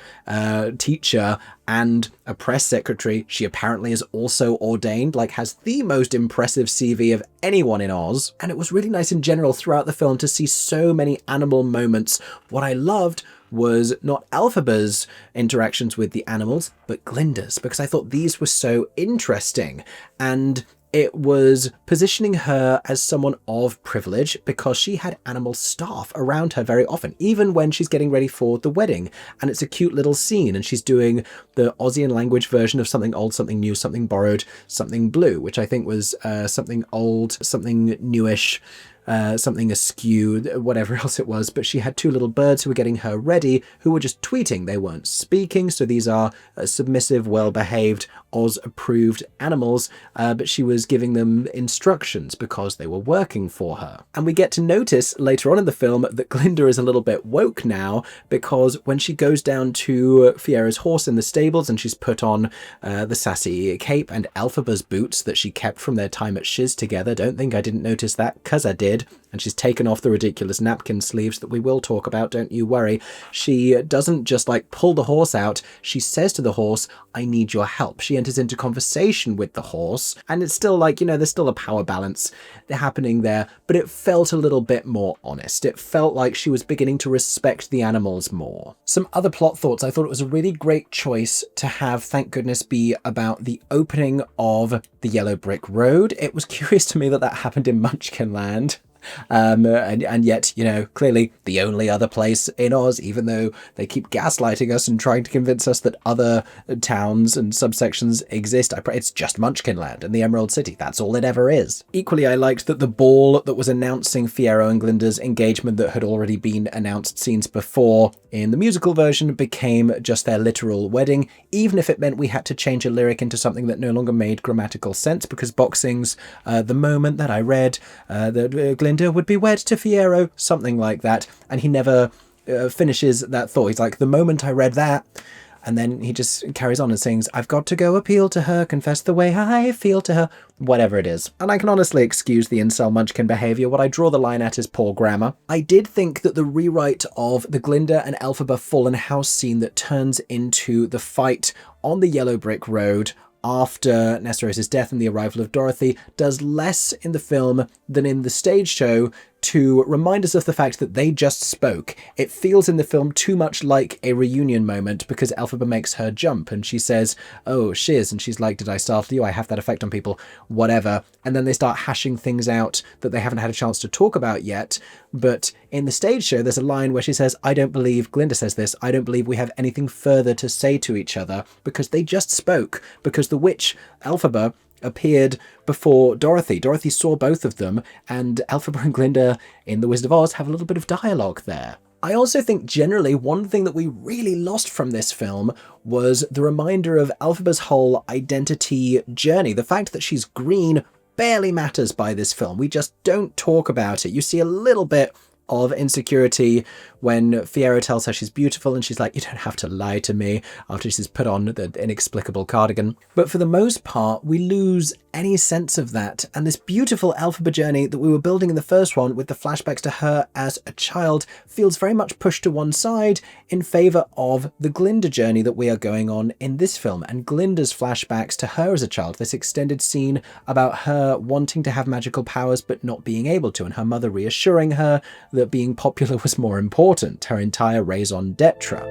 teacher and a press secretary, she apparently is also ordained, like has the most impressive CV of anyone in Oz. And it was really nice in general throughout the film to see so many animal moments. What I loved was not Elphaba's interactions with the animals, but Glinda's, because I thought these were so interesting. And it was positioning her as someone of privilege because she had animal staff around her very often, even when she's getting ready for the wedding. And it's a cute little scene, and she's doing the Aussian language version of something old, something new, something borrowed, something blue, which I think was something old, something newish, something askew, whatever else it was. But she had two little birds who were getting her ready, who were just tweeting. They weren't speaking, so these are submissive, well-behaved, Oz-approved animals, but she was giving them instructions because they were working for her. And we get to notice later on in the film that Glinda is a little bit woke now, because when she goes down to Fiyero's horse in the stables and she's put on the sassy cape and Elphaba's boots that she kept from their time at Shiz together, don't think I didn't notice that, because I did. And she's taken off the ridiculous napkin sleeves that we will talk about, don't you worry. She doesn't just like pull the horse out, she says to the horse, I need your help. She enters into conversation with the horse, and it's still like, you know, there's still a power balance happening there, but it felt a little bit more honest. It felt like she was beginning to respect the animals more. Some other plot thoughts. I thought it was a really great choice to have, thank goodness, be about the opening of the Yellow Brick Road. It was curious to me that that happened in Munchkinland. And yet, you know, clearly the only other place in Oz, even though they keep gaslighting us and trying to convince us that other towns and subsections exist, it's just Munchkinland and the Emerald City. That's all it ever is. Equally, I liked that the ball that was announcing Fiyero and Glinda's engagement that had already been announced scenes before in the musical version became just their literal wedding, even if it meant we had to change a lyric into something that no longer made grammatical sense, because Box sings, the moment that I read that Glinda would be wed to Fiyero, something like that, and he never finishes that thought. He's like, the moment I read that, and then he just carries on and sings, I've got to go appeal to her, confess the way I feel to her, whatever it is. And I can honestly excuse the incel munchkin behaviour. What I draw the line at is poor grammar. I did think that the rewrite of the Glinda and Elphaba fallen house scene that turns into the fight on the Yellow Brick Road after Nesteros' death and the arrival of Dorothy does less in the film than in the stage show to remind us of the fact that they just spoke. It feels in the film too much like a reunion moment, because Elphaba makes her jump and she says, oh, shiz, and she's like, did I startle you? I have that effect on people, whatever. And then they start hashing things out that they haven't had a chance to talk about yet. But in the stage show, there's a line where she says, I don't believe, Glinda says this, I don't believe we have anything further to say to each other, because they just spoke, because the witch, Elphaba, appeared before Dorothy. Dorothy saw both of them, and Elphaba and Glinda in The Wizard of Oz have a little bit of dialogue there. I also think generally one thing that we really lost from this film was the reminder of Elphaba's whole identity journey. The fact that she's green barely matters by this film. We just don't talk about it. You see a little bit of insecurity when Fiyero tells her she's beautiful and she's like, you don't have to lie to me, after she's put on the inexplicable cardigan. But for the most part, we lose any sense of that. And this beautiful Elphaba journey that we were building in the first one with the flashbacks to her as a child feels very much pushed to one side in favour of the Glinda journey that we are going on in this film. And Glinda's flashbacks to her as a child, this extended scene about her wanting to have magical powers but not being able to, and her mother reassuring her that being popular was more important, her entire raison d'etre.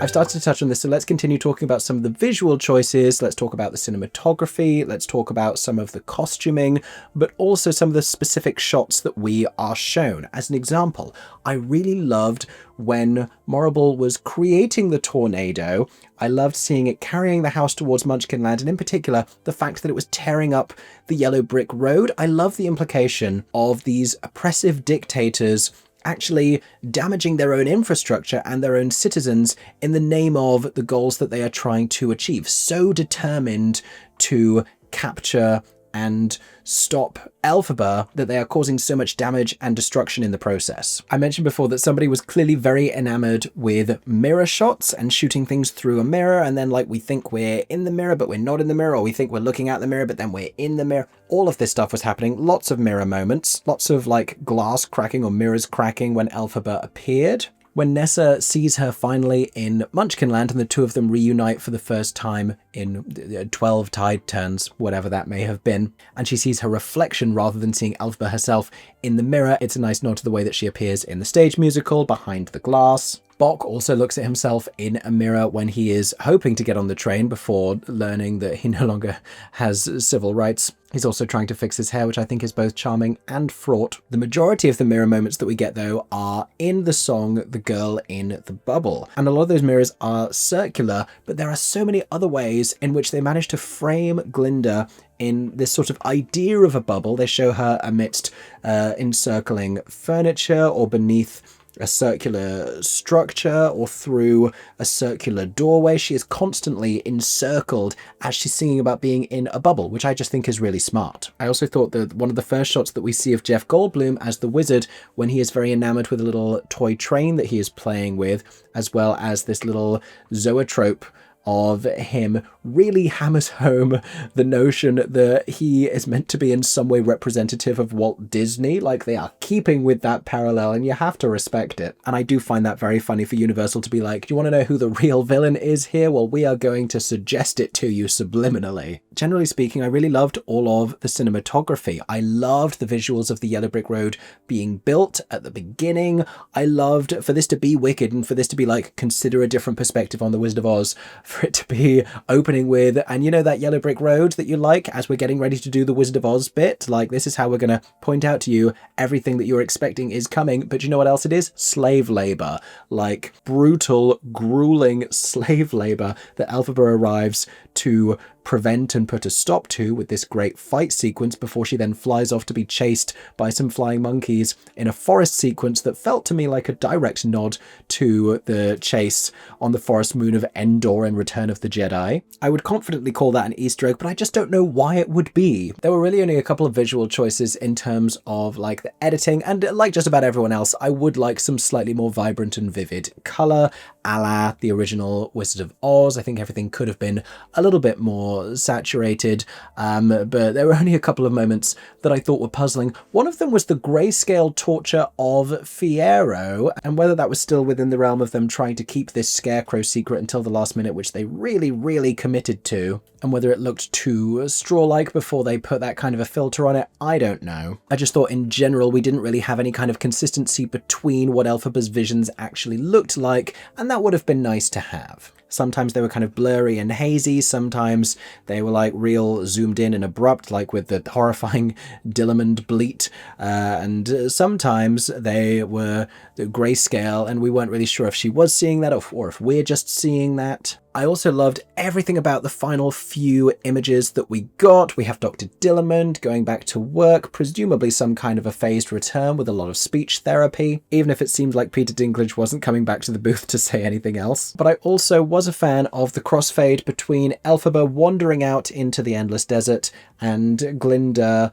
I've started to touch on this, so let's continue talking about some of the visual choices. Let's talk about the cinematography. Let's talk about some of the costuming, but also some of the specific shots that we are shown. As an example, I really loved when Morrible was creating the tornado. I loved seeing it carrying the house towards Munchkinland, and in particular, the fact that it was tearing up the yellow brick road. I love the implication of these oppressive dictators actually damaging their own infrastructure and their own citizens in the name of the goals that they are trying to achieve. So determined to capture and stop Elphaba that they are causing so much damage and destruction in the process. I mentioned before that somebody was clearly very enamored with mirror shots and shooting things through a mirror, and then like we think we're in the mirror but we're not in the mirror, or we think we're looking at the mirror but then we're in the mirror. All of this stuff was happening. Lots of mirror moments, lots of like glass cracking or mirrors cracking when Elphaba appeared. When Nessa sees her finally in Munchkinland and the two of them reunite for the first time in 12 tide turns, whatever that may have been, and she sees her reflection rather than seeing Elphaba herself in the mirror, it's a nice nod to the way that she appears in the stage musical behind the glass. Bok also looks at himself in a mirror when he is hoping to get on the train before learning that he no longer has civil rights. He's also trying to fix his hair, which I think is both charming and fraught. The majority of the mirror moments that we get, though, are in the song The Girl in the Bubble. And a lot of those mirrors are circular, but there are so many other ways in which they manage to frame Glinda in this sort of idea of a bubble. They show her amidst encircling furniture or beneath a circular structure or through a circular doorway. She is constantly encircled as she's singing about being in a bubble, which I just think is really smart. I also thought that one of the first shots that we see of Jeff Goldblum as the wizard, when he is very enamored with a little toy train that he is playing with, as well as this little zoetrope of him, really hammers home the notion that he is meant to be in some way representative of Walt Disney. Like, they are keeping with that parallel and you have to respect it. And I do find that very funny for Universal to be like, do you want to know who the real villain is here? Well, we are going to suggest it to you subliminally. Generally speaking, I really loved all of the cinematography. I loved the visuals of the Yellow Brick Road being built at the beginning. I loved for this to be Wicked and for this to be like, consider a different perspective on the Wizard of Oz, for it to be opening with, and you know that yellow brick road that you like, as we're getting ready to do the Wizard of Oz bit, like this is how we're going to point out to you everything that you're expecting is coming, but you know what else it is? Slave labor. Like brutal, grueling slave labor that Elphaba arrives to prevent and put a stop to with this great fight sequence before she then flies off to be chased by some flying monkeys in a forest sequence that felt to me like a direct nod to the chase on the forest moon of Endor in Return of the Jedi. I would confidently call that an Easter egg, but I just don't know why it would be. There were really only a couple of visual choices in terms of like the editing, and like just about everyone else, I would like some slightly more vibrant and vivid colour, a la the original Wizard of Oz. I think everything could have been a little bit more saturated, but there were only a couple of moments that I thought were puzzling. One of them was the grayscale torture of Fiyero, and whether that was still within the realm of them trying to keep this scarecrow secret until the last minute, which they really committed to, and whether it looked too straw-like before they put that kind of a filter on it, I don't know. I just thought in general we didn't really have any kind of consistency between what Elphaba's visions actually looked like, and that would have been nice to have. Sometimes they were kind of blurry and hazy, sometimes they were like real zoomed in and abrupt, like with the horrifying Dillamond bleat, and sometimes they were grayscale and we weren't really sure if she was seeing that or if we're just seeing that. I also loved everything about the final few images that we got. We have Dr. Dillamond going back to work, presumably some kind of a phased return with a lot of speech therapy, even if it seemed like Peter Dinklage wasn't coming back to the booth to say anything else. But I also was a fan of the crossfade between Elphaba wandering out into the endless desert and Glinda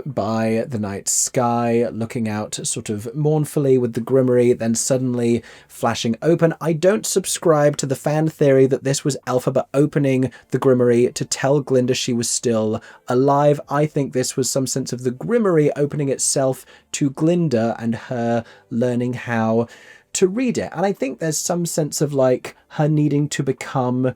by the night sky, looking out sort of mournfully with the grimoire, then suddenly flashing open. I don't subscribe to the fan theory that this was Elphaba opening the Grimoire to tell Glinda she was still alive. I think this was some sense of the Grimoire opening itself to Glinda and her learning how to read it. And I think there's some sense of like her needing to become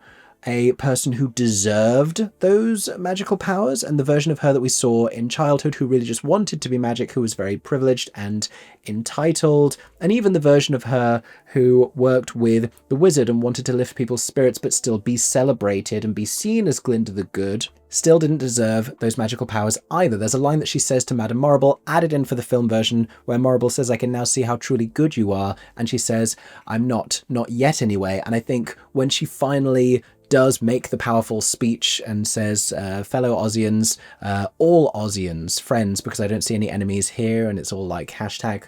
a person who deserved those magical powers, and the version of her that we saw in childhood who really just wanted to be magic, who was very privileged and entitled, and even the version of her who worked with the wizard and wanted to lift people's spirits but still be celebrated and be seen as Glinda the Good, still didn't deserve those magical powers either. There's a line that she says to Madame Marble, added in for the film version, where Marble says, "I can now see how truly good you are," and she says, "I'm not yet anyway." And I think when she finally does make the powerful speech and says, fellow Aussians, all Aussians, friends, because I don't see any enemies here, and it's all like hashtag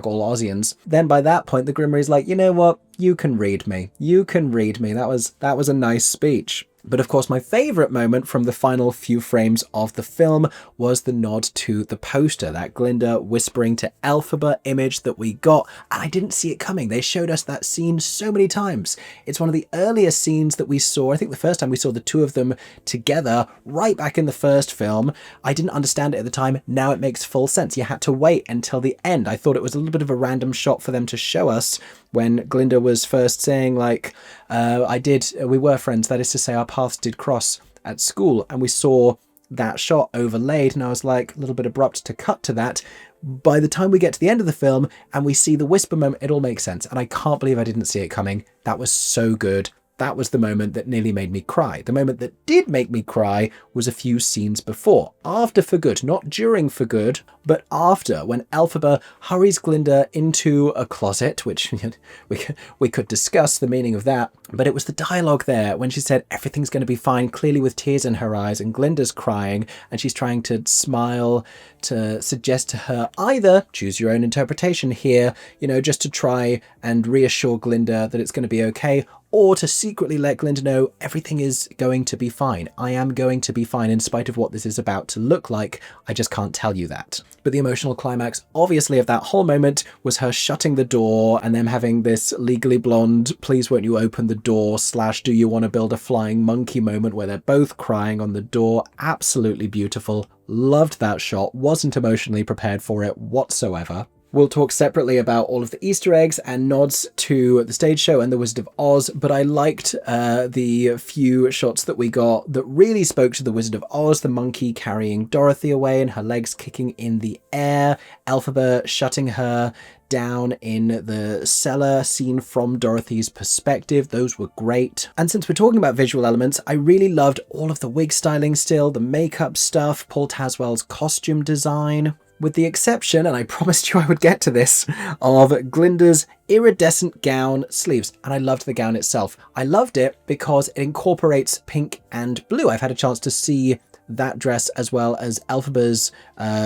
all Aussians, then by that point the Grimoire's like, you know what, you can read me. You can read me. That was a nice speech. But of course, my favourite moment from the final few frames of the film was the nod to the poster, that Glinda whispering to Elphaba image that we got, and I didn't see it coming. They showed us that scene so many times. It's one of the earliest scenes that we saw. I think the first time we saw the two of them together, right back in the first film. I didn't understand it at the time. Now it makes full sense. You had to wait until the end. I thought it was a little bit of a random shot for them to show us when Glinda was first saying, like, we were friends, that is to say our paths did cross at school, and we saw that shot overlaid, and I was like, a little bit abrupt to cut to that. By the time we get to the end of the film and we see the whisper moment, it all makes sense, and I can't believe I didn't see it coming. That was so good. That was the moment that nearly made me cry. The moment that did make me cry was a few scenes before. After For Good, not during For Good, but after, when Elphaba hurries Glinda into a closet, which we could discuss the meaning of that, but it was the dialogue there when she said, everything's going to be fine, clearly with tears in her eyes, and Glinda's crying, and she's trying to smile to suggest to her either, choose your own interpretation here, just to try and reassure Glinda that it's going to be okay, or to secretly let Glinda know everything is going to be fine. I am going to be fine in spite of what this is about to look like. I just can't tell you that. But the emotional climax, obviously, of that whole moment was her shutting the door and them having this Legally Blonde, please won't you open the door / do you want to build a flying monkey moment where they're both crying on the door. Absolutely beautiful. Loved that shot. Wasn't emotionally prepared for it whatsoever. We'll talk separately about all of the Easter eggs and nods to the stage show and The Wizard of Oz, but I liked the few shots that we got that really spoke to The Wizard of Oz, the monkey carrying Dorothy away and her legs kicking in the air, Elphaba shutting her down in the cellar, seen from Dorothy's perspective. Those were great. And since we're talking about visual elements, I really loved all of the wig styling still, the makeup stuff, Paul Tazwell's costume design, with the exception, and I promised you I would get to this, of Glinda's iridescent gown sleeves. And I loved the gown itself. I loved it because it incorporates pink and blue. I've had a chance to see that dress as well as Elphaba's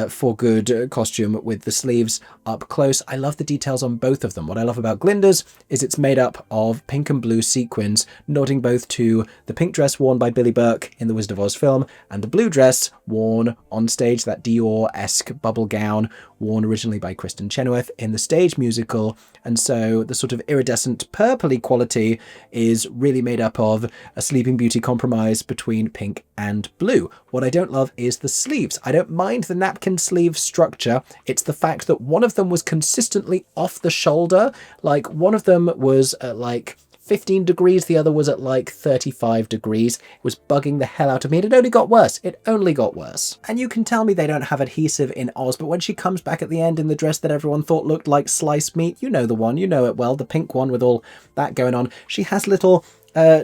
For Good costume with the sleeves up close. I love the details on both of them. What I love about Glinda's is it's made up of pink and blue sequins, nodding both to the pink dress worn by Billy Burke in the Wizard of Oz film and the blue dress worn on stage, that Dior-esque bubble gown worn originally by Kristen Chenoweth in the stage musical. And so the sort of iridescent purpley quality is really made up of a Sleeping Beauty compromise between pink and blue. What I don't love is the sleeves. I don't mind the napkin sleeve structure. It's the fact that one of them was consistently off the shoulder. Like, one of them was at like 15 degrees, the other was at like 35 degrees. It was bugging the hell out of me, and it only got worse. It only got worse. And you can tell me they don't have adhesive in Oz, but when she comes back at the end in the dress that everyone thought looked like sliced meat, you know the one, you know it well, the pink one with all that going on, she has little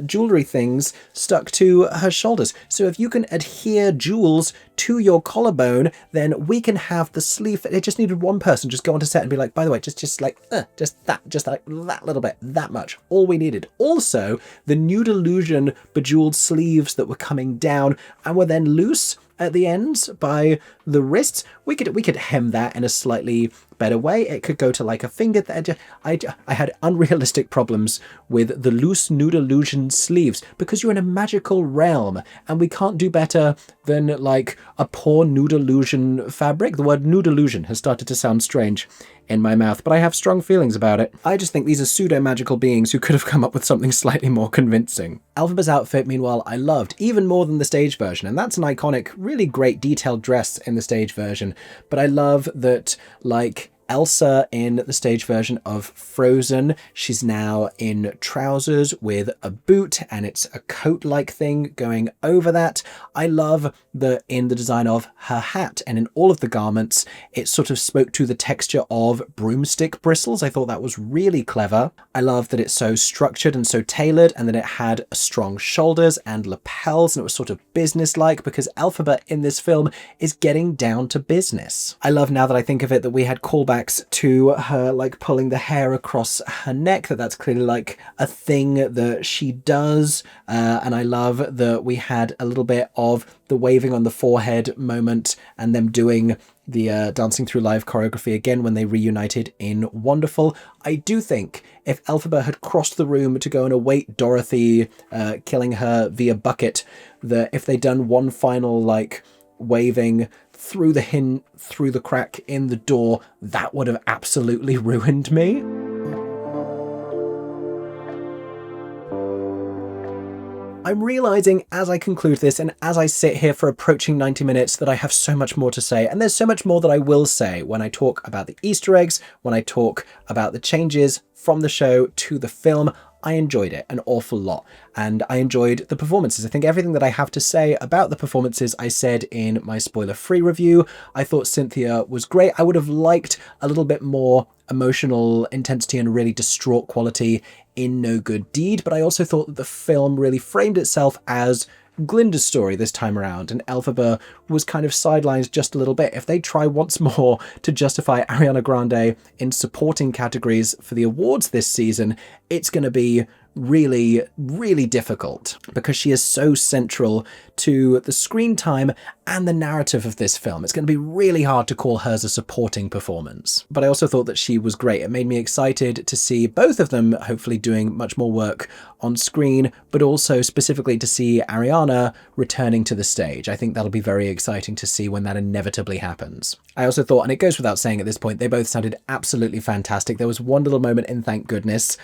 jewelry things stuck to her shoulders. So if you can adhere jewels to your collarbone, then we can have the sleeve. It just needed one person just go onto set and be like, by the way, just like that little bit, that much, all we needed. Also, the Nude Illusion bejeweled sleeves that were coming down and were then loose at the ends by the wrists, we could hem that in a slightly better way. It could go to like a finger there. I had unrealistic problems with the loose Nude Illusion sleeves because you're in a magical realm and we can't do better than like a poor Nude Illusion fabric. The word Nude Illusion has started to sound strange in my mouth, but I have strong feelings about it. I just think these are pseudo-magical beings who could have come up with something slightly more convincing. Elphaba's outfit, meanwhile, I loved, even more than the stage version, and that's an iconic, really great detailed dress in the stage version, but I love that, like Elsa in the stage version of Frozen, she's now in trousers with a boot and it's a coat-like thing going over that. I love that in the design of her hat and in all of the garments, it sort of spoke to the texture of broomstick bristles. I thought that was really clever. I love that it's so structured and so tailored and that it had strong shoulders and lapels and it was sort of business-like because Elphaba in this film is getting down to business. I love, now that I think of it, that we had callbacks to her like pulling the hair across her neck, that's clearly like a thing that she does, and I love that we had a little bit of the waving on the forehead moment and them doing the Dancing Through Live choreography again when they reunited in Wonderful. I do think if Elphaba had crossed the room to go and await Dorothy killing her via bucket, that if they'd done one final like waving through the crack in the door, that would have absolutely ruined me. I'm realizing as I conclude this and as I sit here for approaching 90 minutes that I have so much more to say, and there's so much more that I will say when I talk about the Easter eggs, when I talk about the changes from the show to the film. I enjoyed it an awful lot, and I enjoyed the performances. I think everything that I have to say about the performances I said in my spoiler-free review. I thought Cynthia was great. I would have liked a little bit more emotional intensity and really distraught quality in No Good Deed, but I also thought that the film really framed itself as Glinda's story this time around, and Elphaba was kind of sidelined just a little bit. If they try once more to justify Ariana Grande in supporting categories for the awards this season, it's going to be really, really difficult because she is so central to the screen time and the narrative of this film. It's going to be really hard to call hers a supporting performance. But I also thought that she was great. It made me excited to see both of them hopefully doing much more work on screen, but also specifically to see Ariana returning to the stage. I think that'll be very exciting to see when that inevitably happens. I also thought, and it goes without saying at this point, they both sounded absolutely fantastic. There was one little moment in Thank Goodness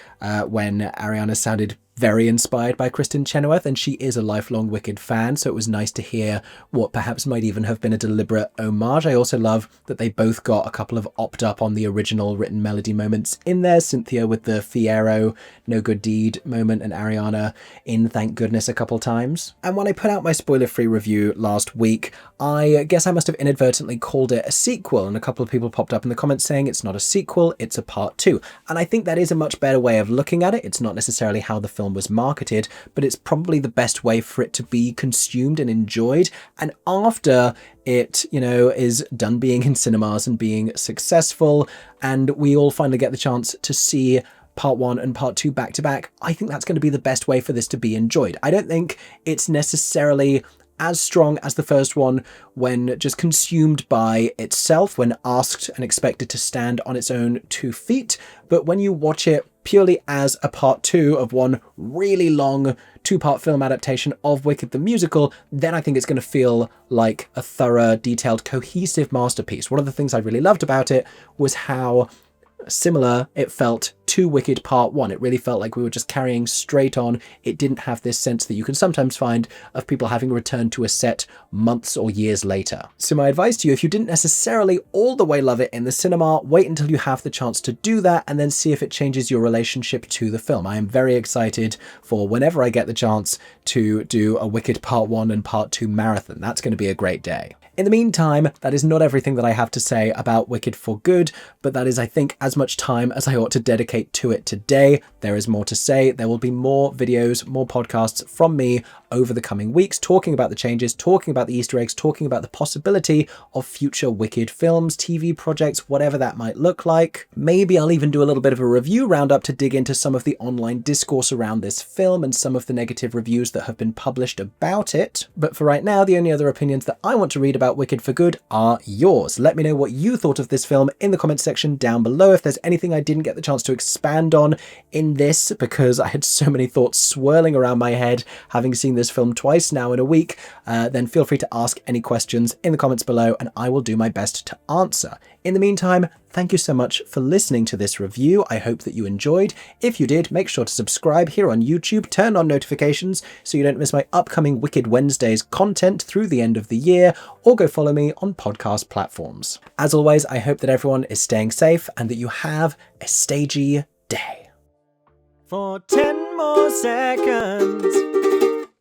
when Ariana sounded very inspired by Kristen Chenoweth, and she is a lifelong Wicked fan, so it was nice to hear what perhaps might even have been a deliberate homage. I also love that they both got a couple of opt-up on the original written melody moments in there, Cynthia with the Fiyero No Good Deed moment and Ariana in Thank Goodness a couple times. And when I put out my spoiler-free review last week, I guess I must have inadvertently called it a sequel, and a couple of people popped up in the comments saying it's not a sequel, it's a part 2. And I think that is a much better way of looking at it. It's not necessarily how the film was marketed, but it's probably the best way for it to be consumed and enjoyed. And after it, you know, is done being in cinemas and being successful, and we all finally get the chance to see part 1 and part 2 back to back, I think that's going to be the best way for this to be enjoyed. I don't think it's necessarily as strong as the first one when just consumed by itself, when asked and expected to stand on its own 2 feet. But when you watch it purely as a part 2 of one really long 2-part film adaptation of Wicked the musical, then I think it's going to feel like a thorough, detailed, cohesive masterpiece. One of the things I really loved about it was how similar it felt to Wicked Part 1. It really felt like we were just carrying straight on. It didn't have this sense that you can sometimes find of people having returned to a set months or years later. So my advice to you, if you didn't necessarily all the way love it in the cinema, wait until you have the chance to do that and then see if it changes your relationship to the film. I am very excited for whenever I get the chance to do a Wicked Part 1 and Part 2 marathon. That's going to be a great day. In the meantime, that is not everything that I have to say about Wicked for Good, but that is, I think, as much time as I ought to dedicate to it today. There is more to say. There will be more videos, more podcasts from me over the coming weeks, talking about the changes, talking about the Easter eggs, talking about the possibility of future Wicked films, TV projects, whatever that might look like. Maybe I'll even do a little bit of a review roundup to dig into some of the online discourse around this film and some of the negative reviews that have been published about it. But for right now, the only other opinions that I want to read about Wicked for Good are yours. Let me know what you thought of this film in the comments section down below. If there's anything I didn't get the chance to expand on in this, because I had so many thoughts swirling around my head having seen this this film twice now in a week, then feel free to ask any questions in the comments below and I will do my best to answer. In the meantime, thank you so much for listening to this review. I hope that you enjoyed. If you did, make sure to subscribe here on YouTube, turn on notifications so you don't miss my upcoming Wicked Wednesdays content through the end of the year, or go follow me on podcast platforms. As always, I hope that everyone is staying safe and that you have a stagey day. For 10 more seconds,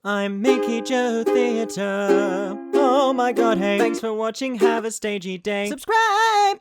I'm Mickey Joe Theatre. Oh my god, hey, thanks for watching, have a stagey day. Subscribe!